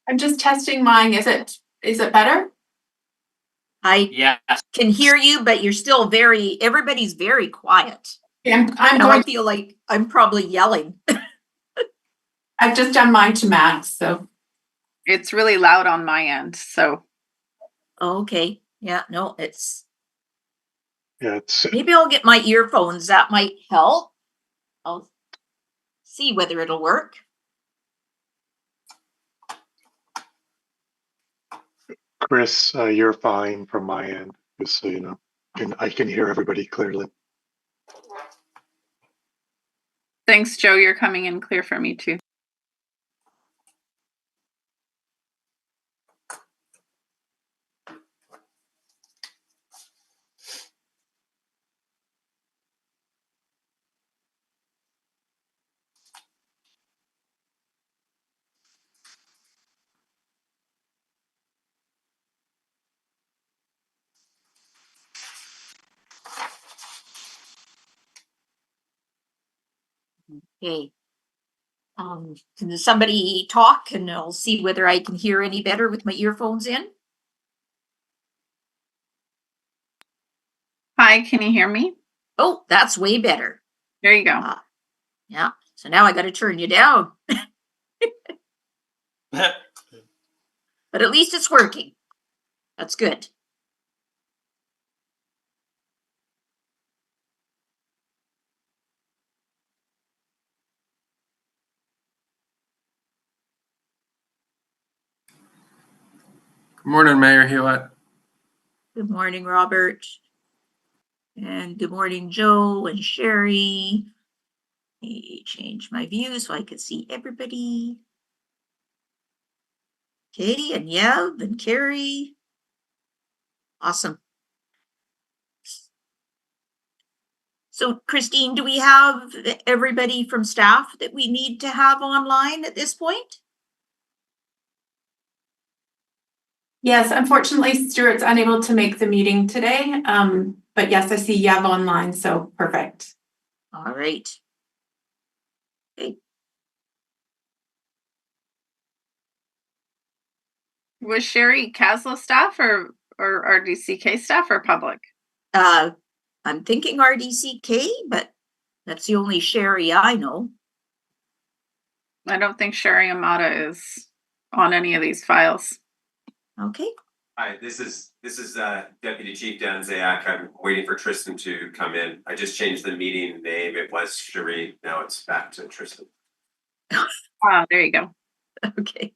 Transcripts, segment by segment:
I'm just testing mine. Is it better? I can hear you, but you're still everybody's very quiet. Yeah, I feel like I'm probably yelling. I've just done mine to max, so. It's really loud on my end, so. Okay. Yeah, no, Yeah, maybe I'll get my earphones. That might help. I'll see whether it'll work. Chris, you're fine from my end, just so you know. I can hear everybody clearly. Thanks, Joe. You're coming in clear for me too. Okay. Can somebody talk and I'll see whether I can hear any better with my earphones in? Hi, can you hear me? Oh, that's way better. There you go. Yeah. So now I got to turn you down. But at least it's working. That's good. Good morning, Mayor Hewitt. Good morning, Robert. And good morning, Joe and Sherry. Let me change my view so I can see everybody. Katie and Yev and Carrie. Awesome. So, Christine, do we have everybody from staff that we need to have online at this point? Yes, unfortunately, Stuart's unable to make the meeting today. But yes, I see Yev online, so perfect. All right. Okay. Was Sherry Casla staff or RDCK staff or public? I'm thinking RDCK, but that's the only Sherry I know. I don't think Sherry Amata is on any of these files. Okay. Hi, this is Deputy Chief Dan Zayak. I'm waiting for Tristan to come in. I just changed the meeting name. It was Cherie. Now it's back to Tristan. There you go. Okay.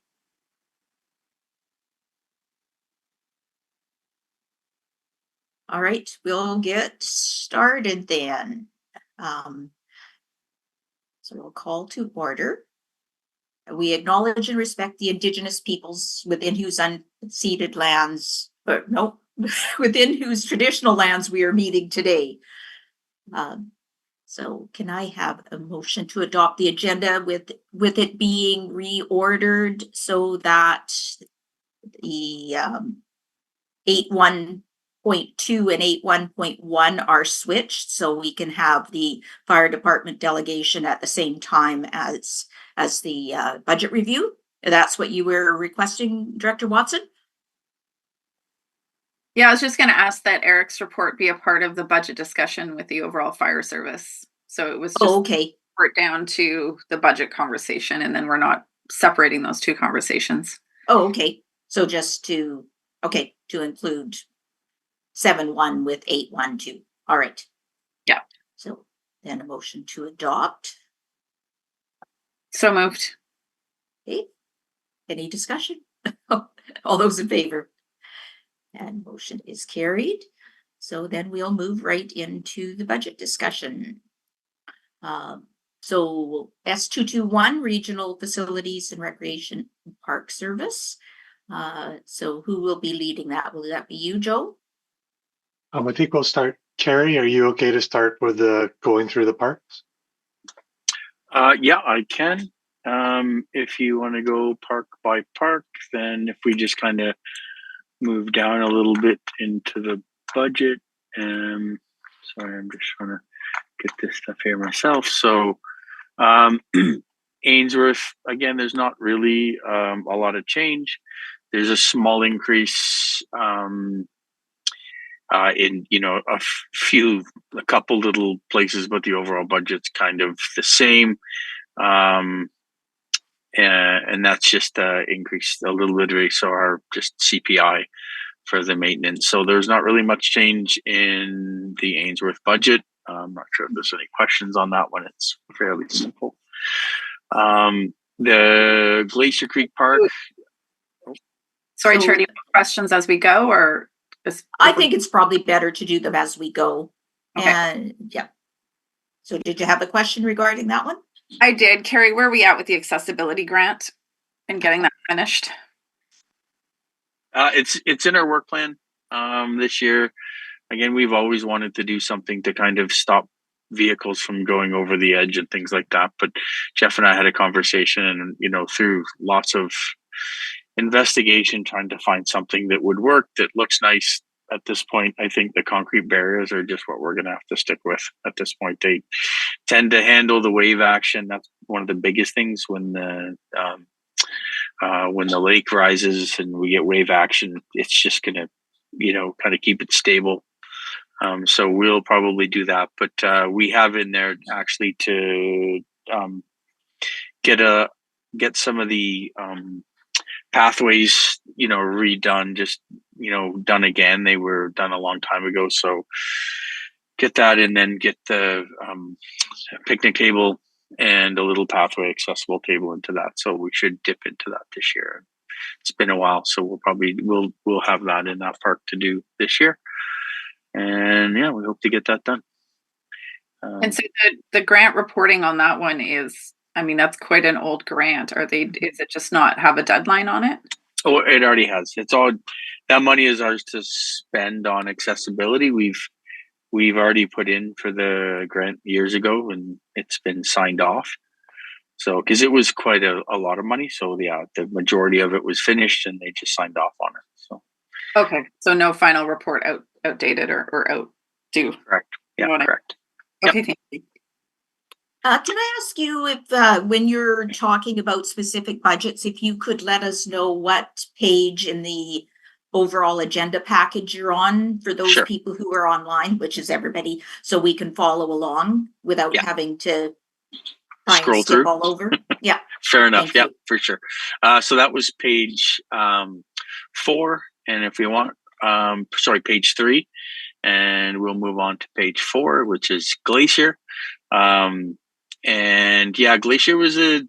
All right, we'll get started then. So we'll call to order. We acknowledge and respect the Indigenous peoples within whose unceded lands, within whose traditional lands we are meeting today. So can I have a motion to adopt the agenda with it being reordered so that the 8.1.2 and 8.1.1 are switched, so we can have the fire department delegation at the same time as the budget review? That's what you were requesting, Director Watson? Yeah, I was just going to ask that Eric's report be a part of the budget discussion with the overall fire service. So it was just okay. Report down to the budget conversation, and then we're not separating those two conversations. Oh, okay. So just to include 7.1 with 8.1.2. All right. Yeah. So then a motion to adopt. So moved. Okay. Any discussion? All those in favor? And motion is carried. So then we'll move right into the budget discussion. So S221, Regional Facilities and Recreation Park Service. So who will be leading that? Will that be you, Joe? I think we'll start. Carrie, are you okay to start with going through the parks? Yeah, I can. If you want to go park by park, then if we just kind of move down a little bit into the budget. Sorry, I'm just trying to get this stuff here myself. So Ainsworth, again, there's not really a lot of change. There's a small increase in, you know, a couple little places, but the overall budget's kind of the same. And that's just increased a little bit, so our just CPI for the maintenance. So there's not really much change in the Ainsworth budget. I'm not sure if there's any questions on that one. It's fairly simple. The Glacier Creek Park. Sorry, So- Chair, do you have questions as we go, or? I think it's probably better to do them as we go. Okay. And yeah. So did you have a question regarding that one? I did. Carrie, where are we at with the accessibility grant and getting that finished? It's in our work plan this year. Again, we've always wanted to do something to kind of stop vehicles from going over the edge and things like that. But Jeff and I had a conversation, and you know, through lots of investigation, trying to find something that would work, that looks nice. At this point, I think the concrete barriers are just what we're going to have to stick with. At this point, they tend to handle the wave action. That's one of the biggest things when the lake rises and we get wave action. It's just going to, you know, kind of keep it stable. So we'll probably do that. But we have in there actually to get some of the pathways, you know, redone, just, you know, done again. They were done a long time ago. So get that, and then get the picnic table and a little pathway accessible table into that. So we should dip into that this year. It's been a while, so we'll have that in that park to do this year. And yeah, we hope to get that done. And so the grant reporting on that one is, I mean, that's quite an old grant. Is it just not have a deadline on it? Oh, it already has. It's all, that money is ours to spend on accessibility. We've already put in for the grant years ago, and it's been signed off. So, because it was quite a lot of money. So yeah, the majority of it was finished, and they just signed off on it. So Okay. So no final report outdated or out due. correct. Yeah, correct. Okay, thank you. Can I ask you if, when you're talking about specific budgets, if you could let us know what page in the overall agenda package you're on for those Sure. people who are online, which is everybody, so we can follow along without Yeah. having to try Scroll and skip through. all over? Yeah. Fair enough. Thank Yeah, you. for sure. So that was page 4. And if we want, page 3. And we'll move on to page 4, which is Glacier. And yeah, Glacier was it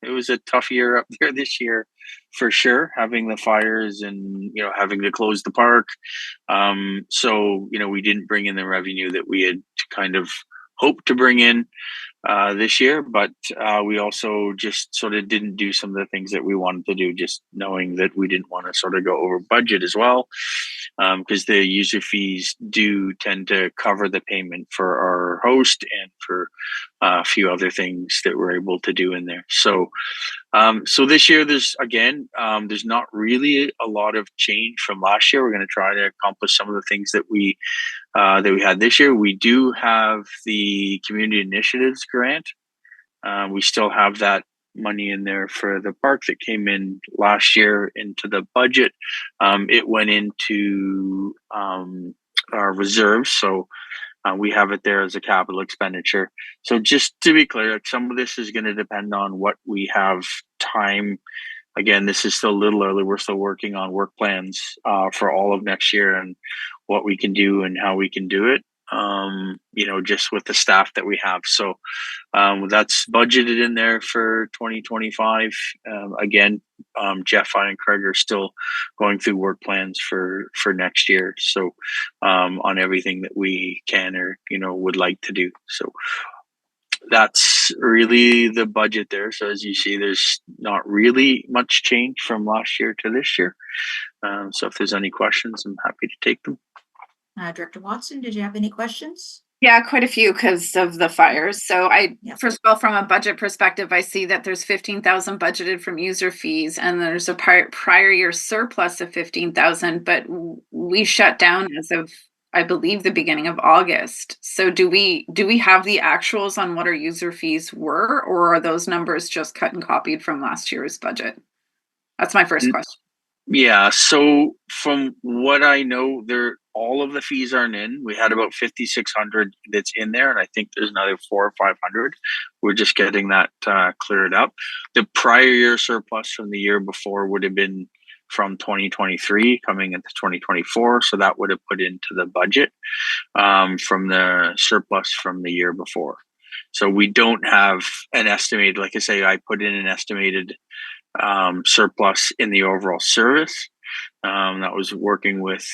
was a tough year up there this year for sure, having the fires and, you know, having to close the park. So, you know, we didn't bring in the revenue that we had kind of hoped to bring in this year, but we also just sort of didn't do some of the things that we wanted to do, just knowing that we didn't want to sort of go over budget as well, because the user fees do tend to cover the payment for our host and for a few other things that we're able to do in there. So this year, there's not really a lot of change from last year. We're going to try to accomplish some of the things that we had this year. We do have the community initiatives grant. We still have that money in there for the park that came in last year into the budget. It went into our reserves, so we have it there as a capital expenditure. So just to be clear, some of this is going to depend on what we have time. Again, this is still a little early. We're still working on work plans for all of next year and what we can do and how we can do it, just with the staff that we have. So that's budgeted in there for 2025. Again, Jeff, I, and Craig are still going through work plans for next year. So on everything that we can or, would like to do. So that's really the budget there. So as you see, there's not really much change from last year to this year. So if there's any questions, I'm happy to take them. Director Watson, did you have any questions? Yeah, quite a few because of the fires. So first of all, from a budget perspective, I see that there's 15,000 budgeted from user fees, and there's a prior year surplus of 15,000, but we shut down as of I believe, the beginning of August. So do we have the actuals on what our user fees were, or are those numbers just cut and copied from last year's budget? That's my first question. Yeah, so from what I know, all of the fees aren't in. We had about 5,600 that's in there, and I think there's another 400 or 500. We're just getting that cleared up. The prior year surplus from the year before would have been from 2023 coming into 2024, so that would have put into the budget from the surplus from the year before. So we don't have an estimated, like I say, I put in an estimated surplus in the overall service. That was working with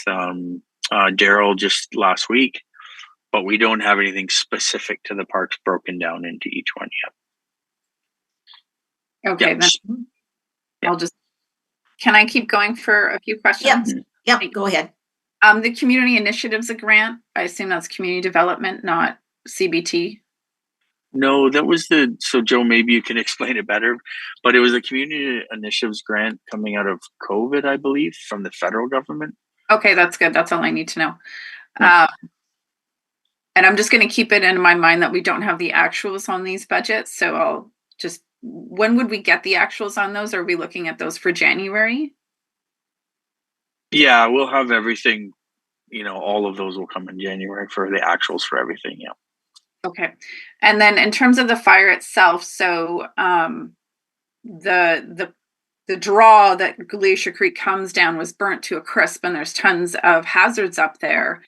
Daryl just last week, but we don't have anything specific to the parks broken down into each one yet. Okay, Yes. then I'll just, can I keep going for a few questions? Yep, go ahead. The community initiatives a grant. I assume that's community development, not CBT. No, that was so Joe, maybe you can explain it better, but it was a community initiatives grant coming out of COVID, I believe, from the federal government. Okay, that's good. That's all I need to know. Yeah. And I'm just going to keep it in my mind that we don't have the actuals on these budgets. So I'll just, when would we get the actuals on those? Are we looking at those for January? Yeah, we'll have everything, all of those will come in January for the actuals for everything. Yeah. Okay. And then in terms of the fire itself, so the draw that Glacier Creek comes down was burnt to a crisp, and there's tons of hazards up there.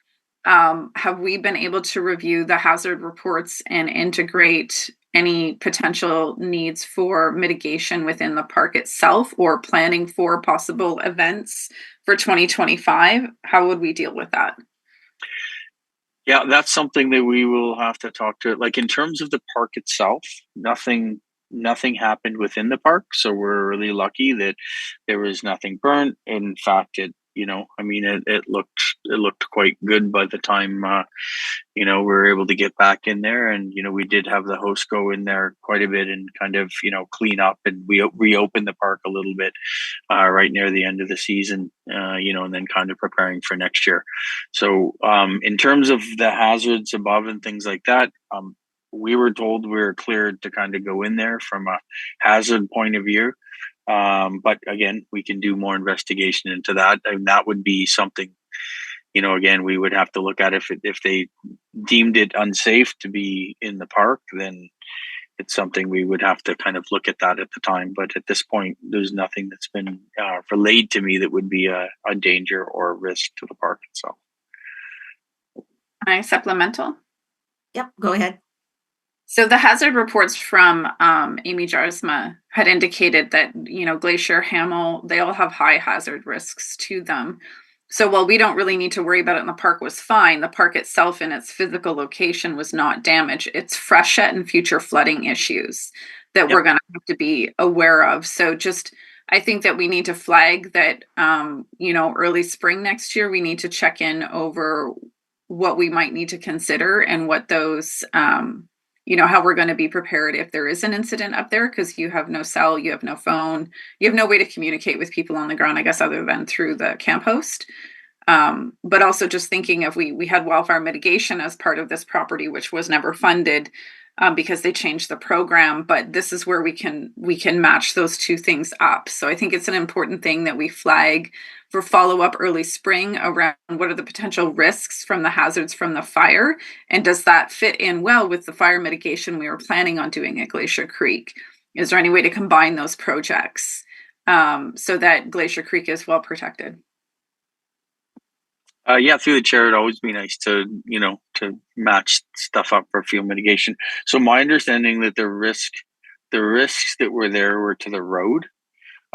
Have we been able to review the hazard reports and integrate any potential needs for mitigation within the park itself, or planning for possible events for 2025? How would we deal with that? Yeah, that's something that we will have to talk to. Like in terms of the park itself, nothing happened within the park, so we're really lucky that there was nothing burnt. In fact, it looked quite good by the time we were able to get back in there, and we did have the host go in there quite a bit and kind of clean up, and we reopened the park a little bit right near the end of the season, and then kind of preparing for next year. So in terms of the hazards above and things like that, we were told we were cleared to kind of go in there from a hazard point of view. But again, we can do more investigation into that, and that would be something, again, we would have to look at if they deemed it unsafe to be in the park, then it's something we would have to kind of look at that at the time. But at this point, there's nothing that's been relayed to me that would be a danger or a risk to the park itself. Can I supplemental? Yep, go ahead. So the hazard reports from Amy Jarsma had indicated that, Glacier, Hamel, they all have high hazard risks to them. So while we don't really need to worry about it and the park was fine, the park itself in its physical location was not damaged. It's freshet and future flooding issues that we're going to have to be aware of. So I think that we need to flag that, early spring next year, we need to check in over what we might need to consider and what those, how we're going to be prepared if there is an incident up there, because you have no cell, you have no phone, you have no way to communicate with people on the ground, I guess, other than through the camp host. But also just thinking of, we had wildfire mitigation as part of this property, which was never funded because they changed the program. But this is where we can match those two things up. So I think it's an important thing that we flag for follow-up early spring around what are the potential risks from the hazards from the fire, and does that fit in well with the fire mitigation we were planning on doing at Glacier Creek? Is there any way to combine those projects so that Glacier Creek is well protected? Through the chair, it'd always be nice to match stuff up for field mitigation. So my understanding that the risks that were there were to the road.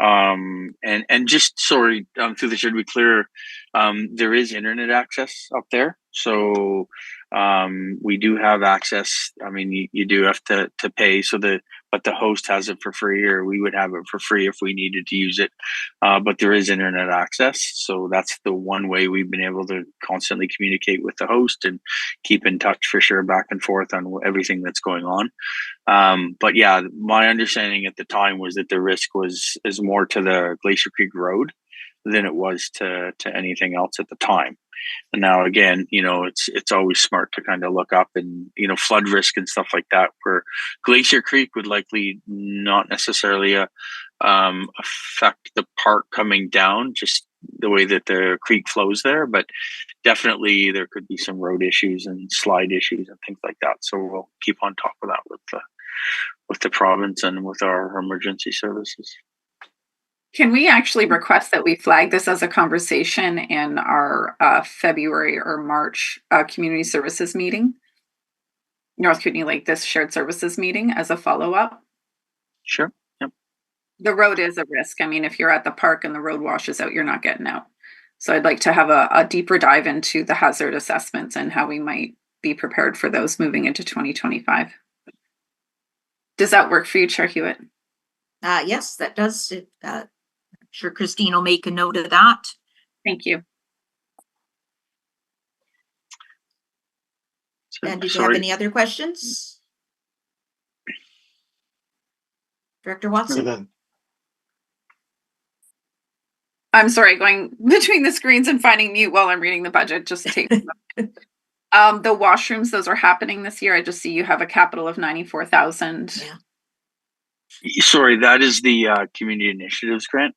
And just sorry, through the chair to be clear, there is internet access up there. So we do have access. I mean, you do have to pay, but the host has it for free, or we would have it for free if we needed to use it. But there is internet access. So that's the one way we've been able to constantly communicate with the host and keep in touch for sure, back and forth on everything that's going on. But yeah, my understanding at the time was that the risk is more to the Glacier Creek Road. than it was to anything else at the time. And now again, it's always smart to kind of look up and, flood risk and stuff like that, where Glacier Creek would likely not necessarily affect the park coming down, just the way that the creek flows there, but definitely there could be some road issues and slide issues and things like that. So we'll keep on top of that with the province and with our emergency services. Can we actually request that we flag this as a conversation in our February or March community services meeting? North Kootenay Lake, this shared services meeting as a follow-up? Sure. Yep. The road is a risk. I mean, if you're at the park and the road washes out, you're not getting out. So I'd like to have a deeper dive into the hazard assessments and how we might be prepared for those moving into 2025. Does that work for you, Chair Hewitt? Yes, that does. I'm sure Christine will make a note of that. Thank you. And did you have any other questions? Director Watson? Then I'm sorry, going between the screens and finding mute while I'm reading the budget just takes the washrooms, those are happening this year. I just see you have a capital of 94,000. Yeah. Sorry, that is the community initiatives grant.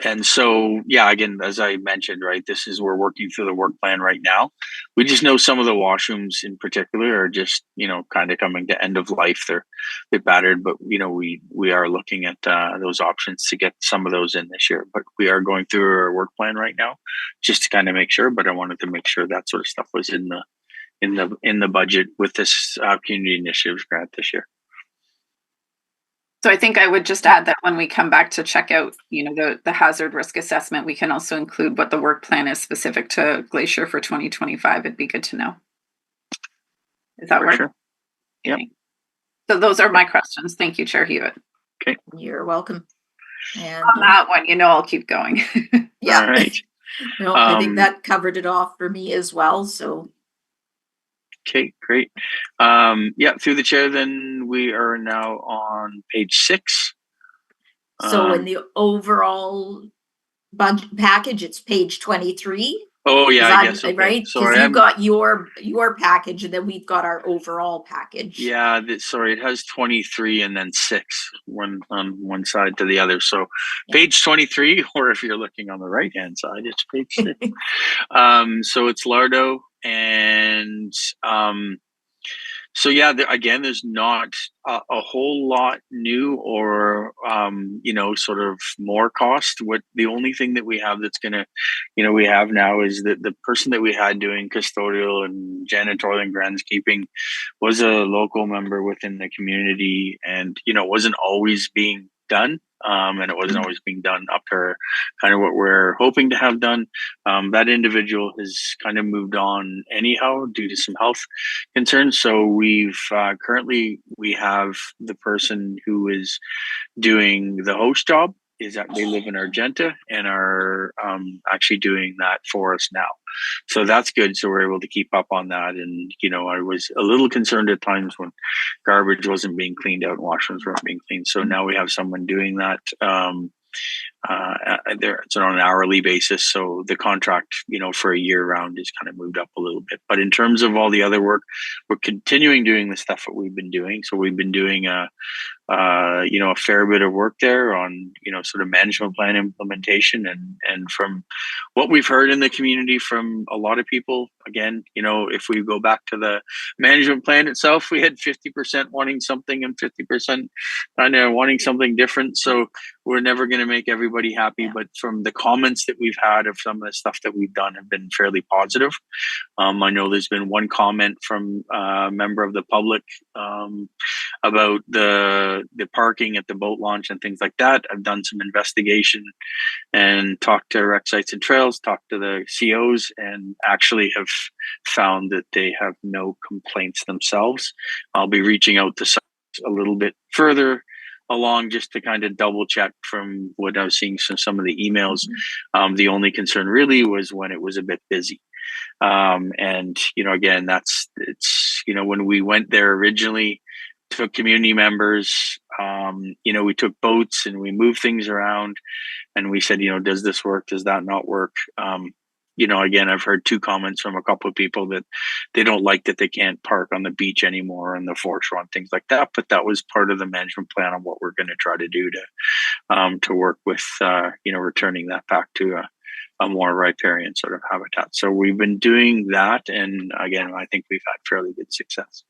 And so, yeah, again, as I mentioned, right, we're working through the work plan right now. We just know some of the washrooms in particular are just, kind of coming to end of life. They're a bit battered, but, we are looking at those options to get some of those in this year. But we are going through our work plan right now just to kind of make sure. But I wanted to make sure that sort of stuff was in the budget with this community initiatives grant this year. So I think I would just add that when we come back to check out, the hazard risk assessment, we can also include what the work plan is specific to Glacier for 2025. It'd be good to know. Is that right? Sure. Yep. Okay. So those are my questions. Thank you, Chair Hewitt. Okay. You're welcome. And on that one, I'll keep going. Yeah. All right. No, I think that covered it off for me as well. So. Okay, great. Through the chair, then we are now on page 6. So in the overall budget package, it's page 23. Oh yeah, I guess. Okay. Right? Sorry, because you've got your package, and then we've got our overall package. Yeah, sorry, it has 23 and then 6, one on one side to the other. So page 23, or if you're looking on the right hand side, it's page 6. So it's Lardo, and so yeah, again, there's not a whole lot new or sort of more cost. What the only thing that we have that's gonna, we have now is that the person that we had doing custodial and janitorial and groundskeeping was a local member within the community, and wasn't always being done. And it wasn't always being done up to kind of what we're hoping to have done. That individual has kind of moved on anyhow due to some health concerns. So we've currently we have the person who is doing the host job. Is that they live in Argenta and are actually doing that for us now. So that's good. So we're able to keep up on that. And, I was a little concerned at times when garbage wasn't being cleaned out and washrooms weren't being cleaned. So now we have someone doing that. It's on an hourly basis. So the contract, for a year round is kind of moved up a little bit. But in terms of all the other work, we're continuing doing the stuff that we've been doing. So we've been doing a fair bit of work there on, sort of management plan implementation. And from what we've heard in the community from a lot of people, again, if we go back to the management plan itself, we had 50% wanting something and 50% kind of wanting something different. So we're never going to make everybody happy. But from the comments that we've had of some of the stuff that we've done have been fairly positive. I know there's been one comment from a member of the public about the parking at the boat launch and things like that. I've done some investigation and talked to Rec Sites and Trails, talked to the COs, and actually have found that they have no complaints themselves. I'll be reaching out to sites a little bit further along just to kind of double check from what I was seeing from some of the emails. The only concern really was when it was a bit busy. And again, it's when we went there originally, took community members, we took boats and we moved things around, and we said, does this work? Does that not work? Again, I've heard two comments from a couple of people that they don't like that they can't park on the beach anymore and the foreshore and things like that. But that was part of the management plan on what we're going to try to do to work with, returning that back to a more riparian sort of habitat. So we've been doing that. And again, I think we've had fairly good success.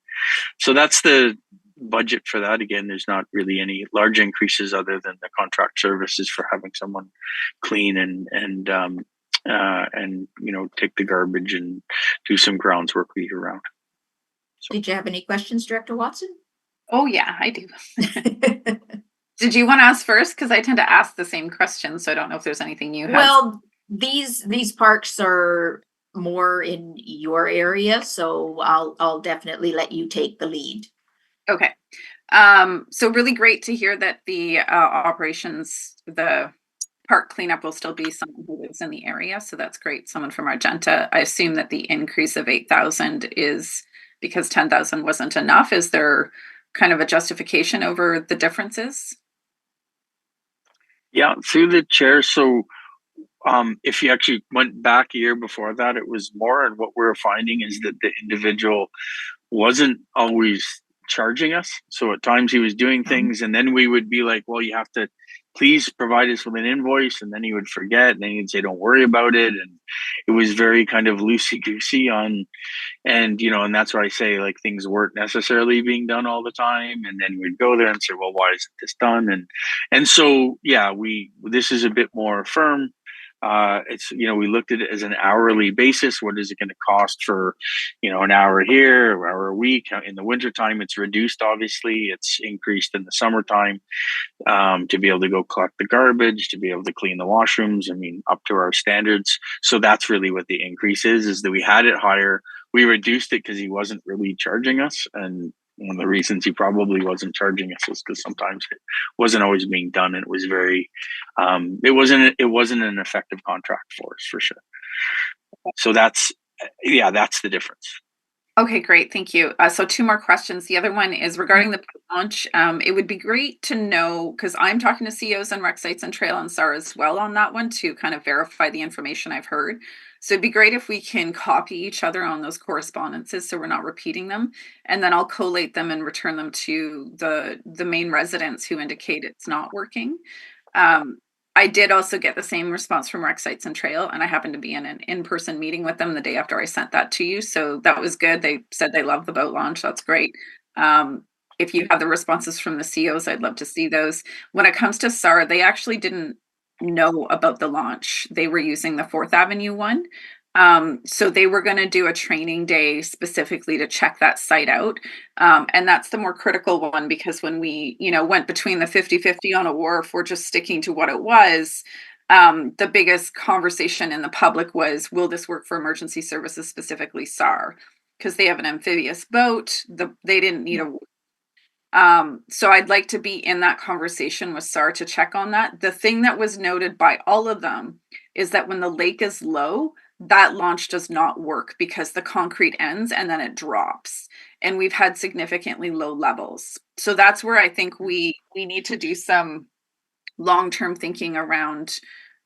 So that's the budget for that. Again, there's not really any large increases other than the contract services for having someone clean and take the garbage and do some grounds work year round. So. Did you have any questions, Director Watson? Oh yeah, I do. Did you want to ask first? Because I tend to ask the same questions, so I don't know if there's anything you have. Well, these parks are more in your area, so I'll definitely let you take the lead. Okay. So really great to hear that the operations, the park cleanup will still be someone who lives in the area. So that's great. Someone from Argenta. I assume that the increase of 8,000 is because 10,000 wasn't enough. Is there kind of a justification over the differences? Yeah, through the chair. So if you actually went back a year before that, it was more. And what we're finding is that the individual wasn't always charging us. So at times he was doing things, and then we would be like, well, you have to please provide us with an invoice. And then he would forget, and then he'd say, don't worry about it. And it was very kind of loosey-goosey on, and that's why I say, like, things weren't necessarily being done all the time. And then we'd go there and say, well, why isn't this done? And so, yeah, this is a bit more firm. It's, we looked at it as an hourly basis. What is it going to cost for, an hour here, an hour a week? In the wintertime, it's reduced, obviously. It's increased in the summertime, to be able to go collect the garbage, to be able to clean the washrooms, up to our standards. So that's really what the increase is that we had it higher. We reduced it because he wasn't really charging us. And one of the reasons he probably wasn't charging us is because sometimes it wasn't always being done, and it was very, it wasn't an effective contract for us, for sure. So that's the difference. Okay, great. Thank you. So 2 more questions. The other one is regarding the launch. It would be great to know, because I'm talking to CEOs and rec sites and Trail and SAR as well on that one to kind of verify the information I've heard. So it'd be great if we can copy each other on those correspondences so we're not repeating them. And then I'll collate them and return them to the main residents who indicate it's not working. I did also get the same response from Rec Sites and Trail, and I happened to be in an in-person meeting with them the day after I sent that to you. So that was good. They said they love the boat launch. That's great. If you have the responses from the CEOs, I'd love to see those. When it comes to SAR, they actually didn't know about the launch. They were using the 4th Avenue one. So they were going to do a training day specifically to check that site out. And that's the more critical one, because when we, went between the 50-50 on a wharf, we're just sticking to what it was. The biggest conversation in the public was, will this work for emergency services, specifically SAR? Because they have an amphibious boat. They didn't need a so I'd like to be in that conversation with SAR to check on that. The thing that was noted by all of them is that when the lake is low, that launch does not work because the concrete ends and then it drops. And we've had significantly low levels. So that's where I think we need to do some long-term thinking around,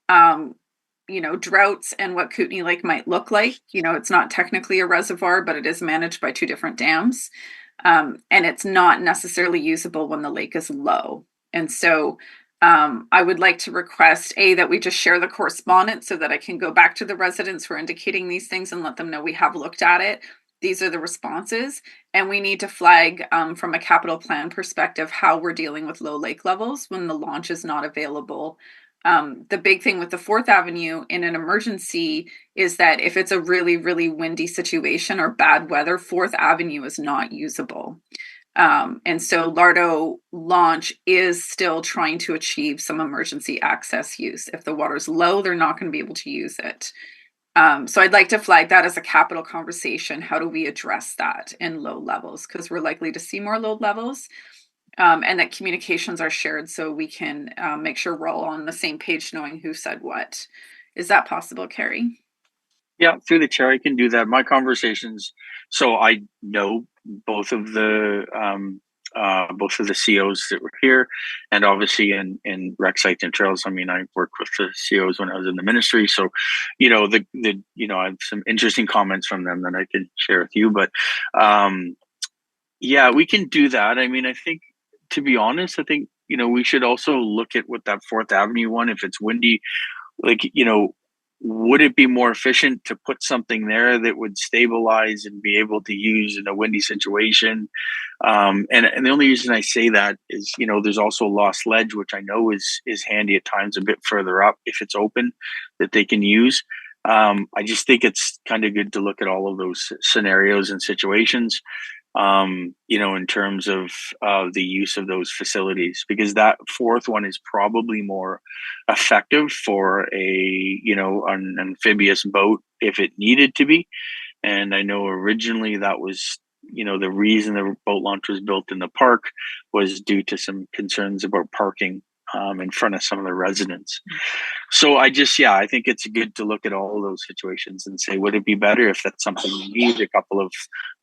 droughts and what Kootenay Lake might look like. It's not technically a reservoir, but it is managed by 2 different dams. And it's not necessarily usable when the lake is low. And so I would like to request that we just share the correspondence so that I can go back to the residents who are indicating these things and let them know we have looked at it. These are the responses, and we need to flag from a capital plan perspective how we're dealing with low lake levels when the launch is not available. The big thing with the 4th Avenue in an emergency is that if it's a really, really windy situation or bad weather, 4th Avenue is not usable. And so Lardo launch is still trying to achieve some emergency access use. If the water's low, they're not going to be able to use it. So I'd like to flag that as a capital conversation. How do we address that in low levels? Because we're likely to see more low levels, and that communications are shared so we can make sure we're all on the same page knowing who said what. Is that possible, Carrie? Yeah, through the chair, I can do that. My conversations, so I know both of the both of the COs that were here, and obviously in rec sites and trails. I mean, I worked with the COs when I was in the ministry, so I have some interesting comments from them that I could share with you. But yeah, we can do that. I mean, I think, to be honest, I think we should also look at what that Fourth Avenue one. If it's windy, would it be more efficient to put something there that would stabilize and be able to use in a windy situation? And the only reason I say that is, there's also lost ledge, which I know is handy at times a bit further up if it's open that they can use. I just think it's kind of good to look at all of those scenarios and situations, in terms of the use of those facilities, because that fourth one is probably more effective for an amphibious boat if it needed to be. And I know originally that was, the reason the boat launch was built in the park was due to some concerns about parking in front of some of the residents. So I think it's good to look at all of those situations and say, would it be better if that's something we need, a couple of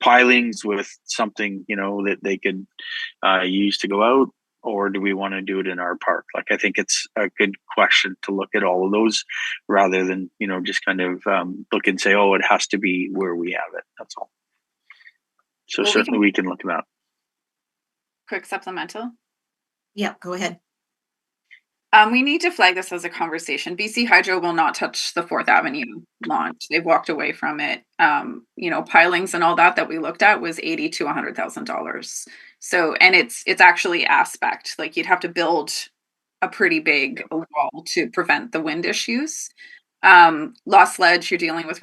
pilings with something, that they could use to go out, or do we want to do it in our park? Like, I think it's a good question to look at all of those rather than, just kind of look and say, oh, it has to be where we have it. That's all. So Well, certainly we can look at that. Quick supplemental. Yeah, go ahead. We need to flag this as a conversation. BC Hydro will not touch the Fourth Avenue launch. They've walked away from it. Pilings and all that we looked at was $80,000 to $100,000. So, and it's actually aspect, like you'd have to build a pretty big wall to prevent the wind issues. Lost ledge, you're dealing with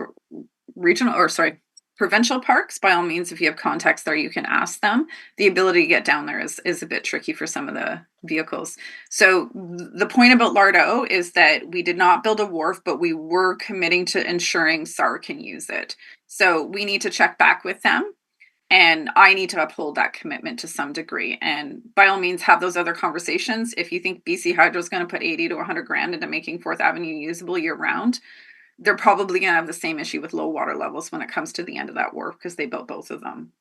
provincial parks. By all means, if you have contacts there, you can ask them. The ability to get down there is a bit tricky for some of the vehicles. So the point about Lardo is that we did not build a wharf, but we were committing to ensuring SAR can use it. So we need to check back with them, and I need to uphold that commitment to some degree. And by all means, have those other conversations. If you think BC Hydro is going to put 80 to 100 grand into making Fourth Avenue usable year round, they're probably going to have the same issue with low water levels when it comes to the end of that wharf, because they built both of them.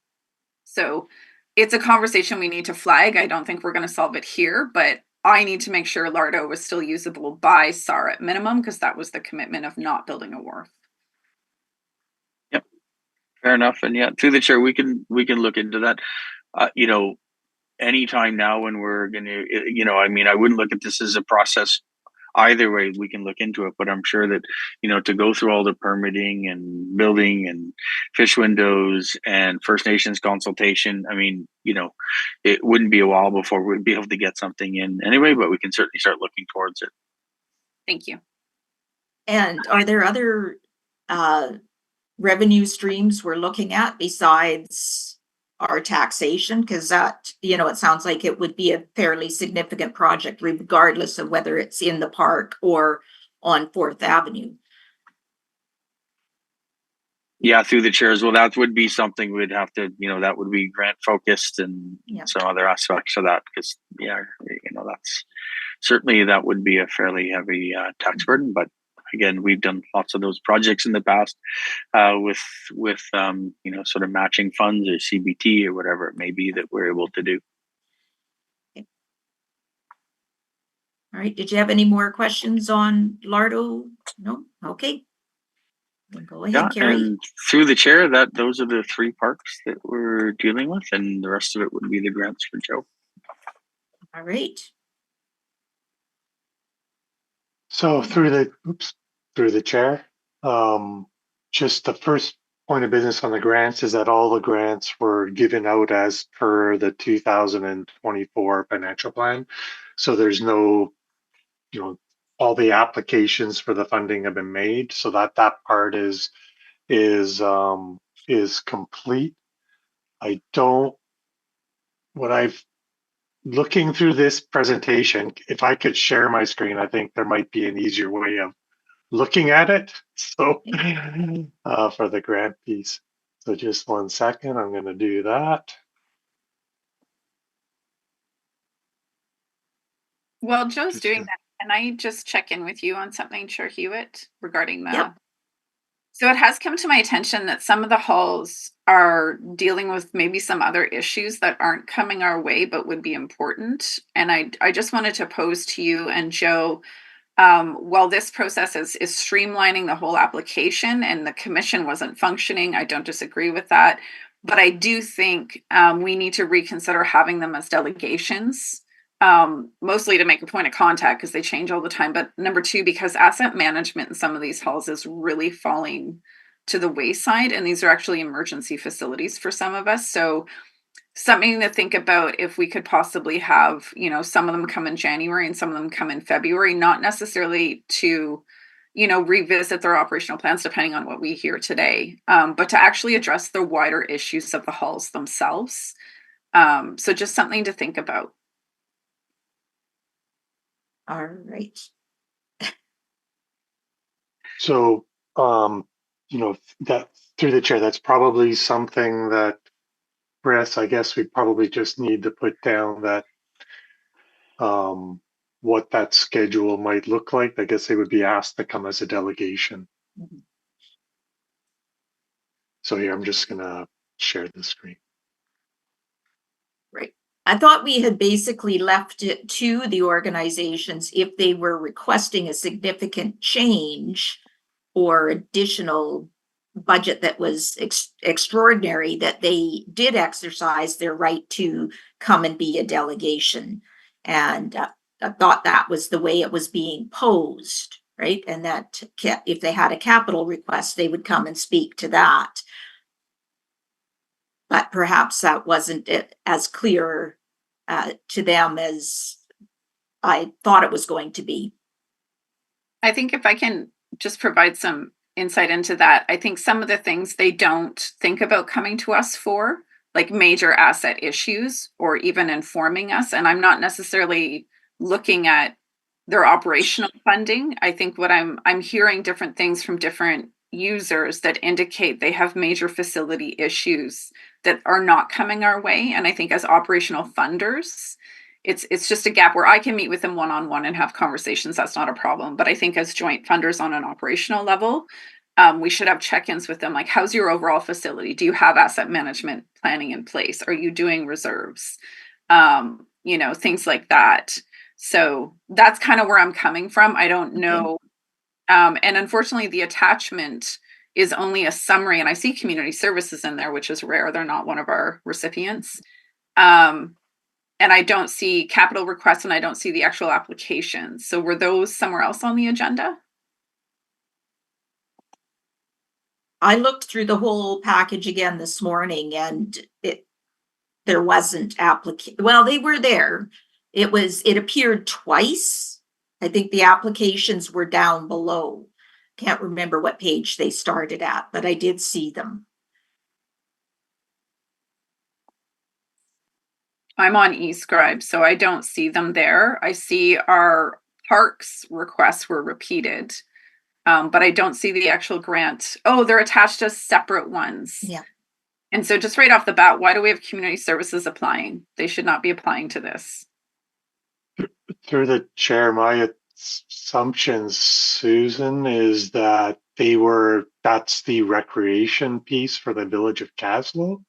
So it's a conversation we need to flag. I don't think we're going to solve it here, but I need to make sure Lardo was still usable by SAR at minimum, because that was the commitment of not building a wharf. Yep, fair enough. And yeah, through the chair, we can look into that. Anytime now when we're going to, I wouldn't look at this as a process. Either way, we can look into it, but I'm sure that, to go through all the permitting and building and fish windows and First Nations consultation, it wouldn't be a while before we'd be able to get something in anyway, but we can certainly start looking towards it. Thank you. And are there other revenue streams we're looking at besides our taxation? Because that, it sounds like it would be a fairly significant project regardless of whether it's in the park or on Fourth Avenue. Yeah, through the chairs. Well, that would be something we'd have to, that would be grant focused and some other aspects of that, because that's certainly, that would be a fairly heavy tax burden. But again, we've done lots of those projects in the past with sort of matching funds or CBT or whatever it may be that we're able to do. Okay. All right. Did you have any more questions on Lardo? No? Okay. Go ahead, Carrie. And through the chair, those are the three parks that we're dealing with, and the rest of it would be the grants for Joe. All right. So through the chair, just the first point of business on the grants is that all the grants were given out as per the 2024 financial plan. So there's no, all the applications for the funding have been made, so that part is complete. Looking through this presentation, if I could share my screen, I think there might be an easier way of looking at it. So for the grant piece. So just 1 second, I'm going to do that. While Joe's doing that, can I just check in with you on something, Chair Hewitt, regarding the So it has come to my attention that some of the halls are dealing with maybe some other issues that aren't coming our way, but would be important. And I just wanted to pose to you and Joe, while this process is streamlining the whole application and the commission wasn't functioning, I don't disagree with that. But I do think we need to reconsider having them as delegations, mostly to make a point of contact because they change all the time. But number two, because asset management in some of these halls is really falling to the wayside, and these are actually emergency facilities for some of us. So something to think about if we could possibly have, some of them come in January and some of them come in February, not necessarily to, revisit their operational plans depending on what we hear today, but to actually address the wider issues of the halls themselves. So just something to think about. All right. So, that through the chair, that's probably something that, Chris, I guess we probably just need to put down that what that schedule might look like. I guess they would be asked to come as a delegation. Mhm. So here, I'm just gonna share the screen. Right. I thought we had basically left it to the organizations if they were requesting a significant change or additional budget that was extraordinary, that they did exercise their right to come and be a delegation. And I thought that was the way it was being posed, right? And that if they had a capital request, they would come and speak to that. But perhaps that wasn't as clear to them as I thought it was going to be. I think if I can just provide some insight into that, I think some of the things they don't think about coming to us for, like major asset issues or even informing us. And I'm not necessarily looking at their operational funding. I think what I'm hearing different things from different users that indicate they have major facility issues that are not coming our way. And I think as operational funders, it's just a gap where I can meet with them one-on-one and have conversations. That's not a problem. But I think as joint funders on an operational level, we should have check-ins with them. Like, how's your overall facility? Do you have asset management planning in place? Are you doing reserves? Things like that. So that's kind of where I'm coming from. I don't know. And unfortunately, the attachment is only a summary, and I see community services in there, which is rare. They're not one of our recipients. And I don't see capital requests, and I don't see the actual applications. So were those somewhere else on the agenda? I looked through the whole package again this morning, and there wasn't well, they were there. It appeared twice. I think the applications were down below. Can't remember what page they started at, but I did see them. I'm on eScribe, so I don't see them there. I see our parks requests were repeated, but I don't see the actual grant. Oh, they're attached as separate ones. Yeah. And so just right off the bat, why do we have community services applying? They should not be applying to this. Through the chair, my assumption, Susan, is that that's the recreation piece for the village of Caslow.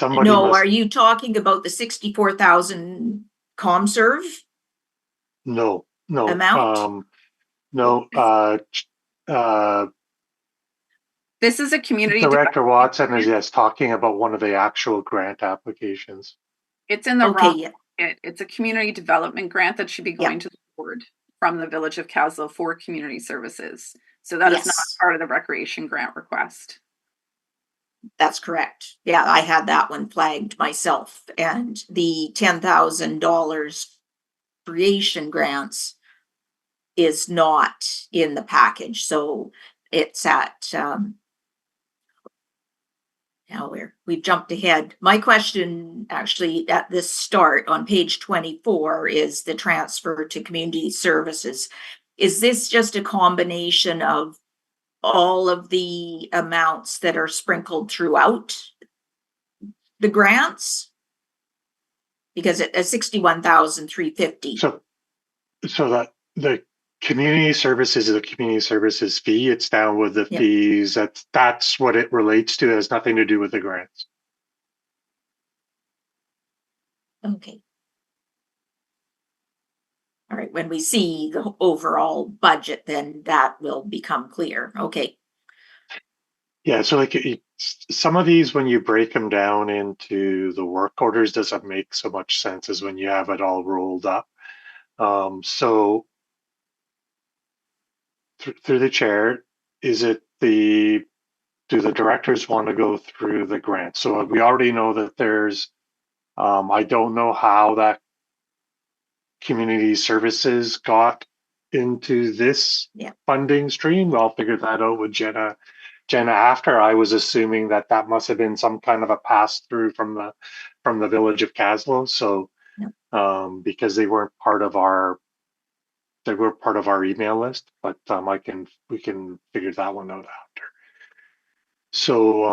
Are you talking about the 64,000 ComServe? No. Amount? No. This is a community. Director Watson is talking about one of the actual grant applications. It's in the wrong. Yeah. It's a community development grant that should be going to the board from the village of Caslow for community services. So that is not part of the recreation grant request. That's correct. Yeah, I had that one flagged myself. And the $10,000 creation grants is not in the package. So it's at, now we've jumped ahead. My question actually at this start on page 24 is the transfer to community services. Is this just a combination of all of the amounts that are sprinkled throughout the grants? Because it's 61,350. So that the community services is a community services fee. It's down with the Yep. fees. That's what it relates to. It has nothing to do with the grants. Okay. All right, when we see the overall budget, then that will become clear. Okay, Yeah, so like some of these, when you break them down into the work orders, doesn't make so much sense as when you have it all rolled up. So through the chair, is it do the directors want to go through the grant? So we already know that there's, I don't know how that community services got into this Yeah. funding stream. I'll figure that out with Jenna after. I was assuming that that must have been some kind of a pass through from the village of Caslow. So because they were part of our email list, but we can figure that one out after. So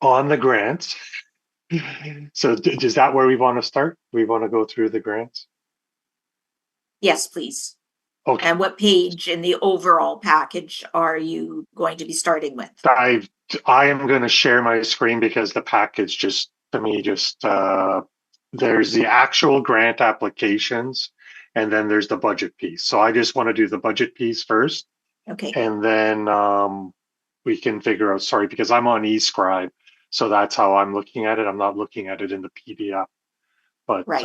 on the grants. So is that where we want to start? We want to go through the grants? yes, please. Okay. And what page in the overall package are you going to be starting with? I am going to share my screen because the package just, to me, there's the actual grant applications and then there's the budget piece. So I just want to do the budget piece first. Okay. And then we can figure out, sorry, because I'm on eScribe. So that's how I'm looking at it. I'm not looking at it in the PDF. But right.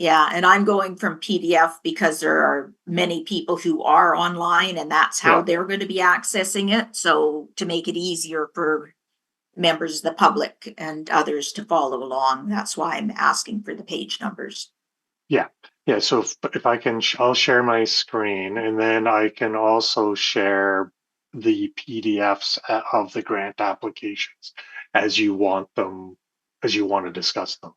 Yeah, and I'm going from PDF because there are many people who are online and that's how they're going to be accessing it. So to make it easier for members of the public and others to follow along, that's why I'm asking for the page numbers. Yeah. So if I can, I'll share my screen and then I can also share the PDFs of the grant applications as you want to discuss them.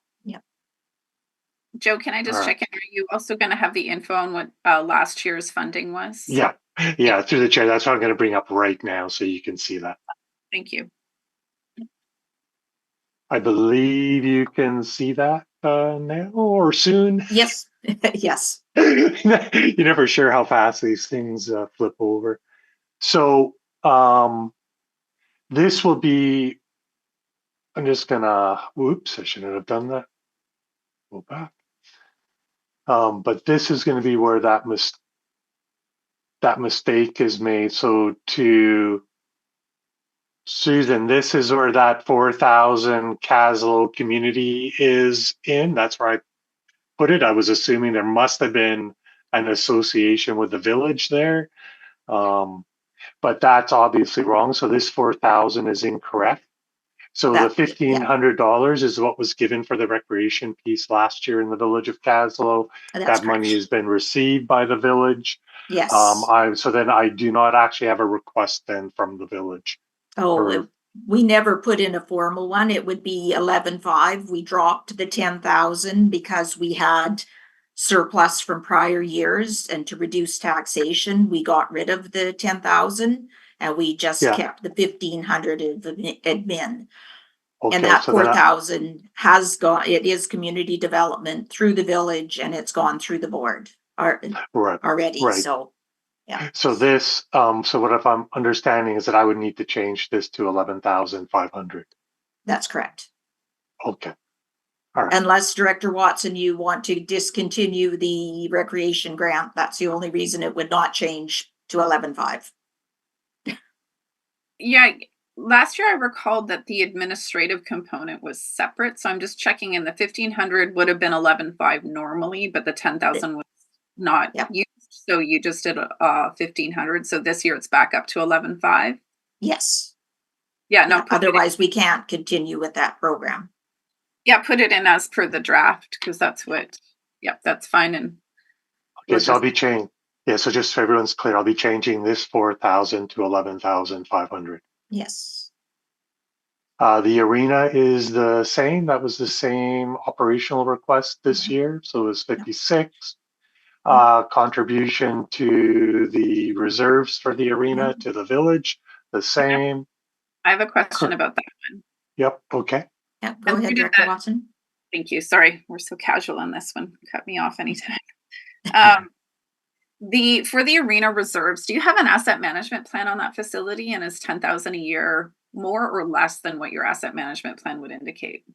Joe, can I just All right. check in? Are you also going to have the info on what last year's funding was? Yeah, through the chair. That's what I'm going to bring up right now so you can see that. Thank you. I believe you can see that now or soon. Yes, yes. You're never sure how fast these things flip over. So this will be, I'm just gonna, whoops, I shouldn't have done that. Go back. But this is going to be where that mistake is made. So to Susan, this is where that 4,000 Caslow community is in. That's where I put it. I was assuming there must have been an association with the village there. But that's obviously wrong. So this 4,000 is incorrect. So the $1,500 is what was given for the recreation piece last year in the village of Caslow. That money has been received by the village. Yes. So then I do not actually have a request then from the village. Oh, we never put in a formal one. It would be 11.5. We dropped the 10,000 because we had surplus from prior years, and to reduce taxation, we got rid of the 10,000 and we just kept the 1,500 of admin. Okay, and that so 4,000 has gone, it is community development through the village and it's gone through the board already. Right. So yeah. So this, so what if I'm understanding is that I would need to change this to 11,500. That's correct. Okay. All right. Unless Director Watson, you want to discontinue the recreation grant, that's the only reason it would not change to 11.5. Yeah. Last year I recalled that the administrative component was separate. So I'm just checking in. The 1,500 would have been 11.5 normally, but the 10,000 was not used. So you just did 1,500. So this year it's back up to 11.5. Yes. Yeah. No. Otherwise we can't continue with that program. Yeah. Put it in as per the draft because that's what. Yep. That's fine. And okay. So I'll be changing. Yeah. So just so everyone's clear, I'll be changing this 4,000 to 11,500. Yes. The arena is the same. That was the same operational request this year. So it was 56. Contribution to the reserves for the arena to the village, the same. I have a question about that one. Yep. Okay. Yeah, go ahead, Director Watson. Thank you. Sorry, we're so casual on this one. Cut me off anytime. For the arena reserves, do you have an asset management plan on that facility? And is 10,000 a year more or less than what your asset management plan would indicate?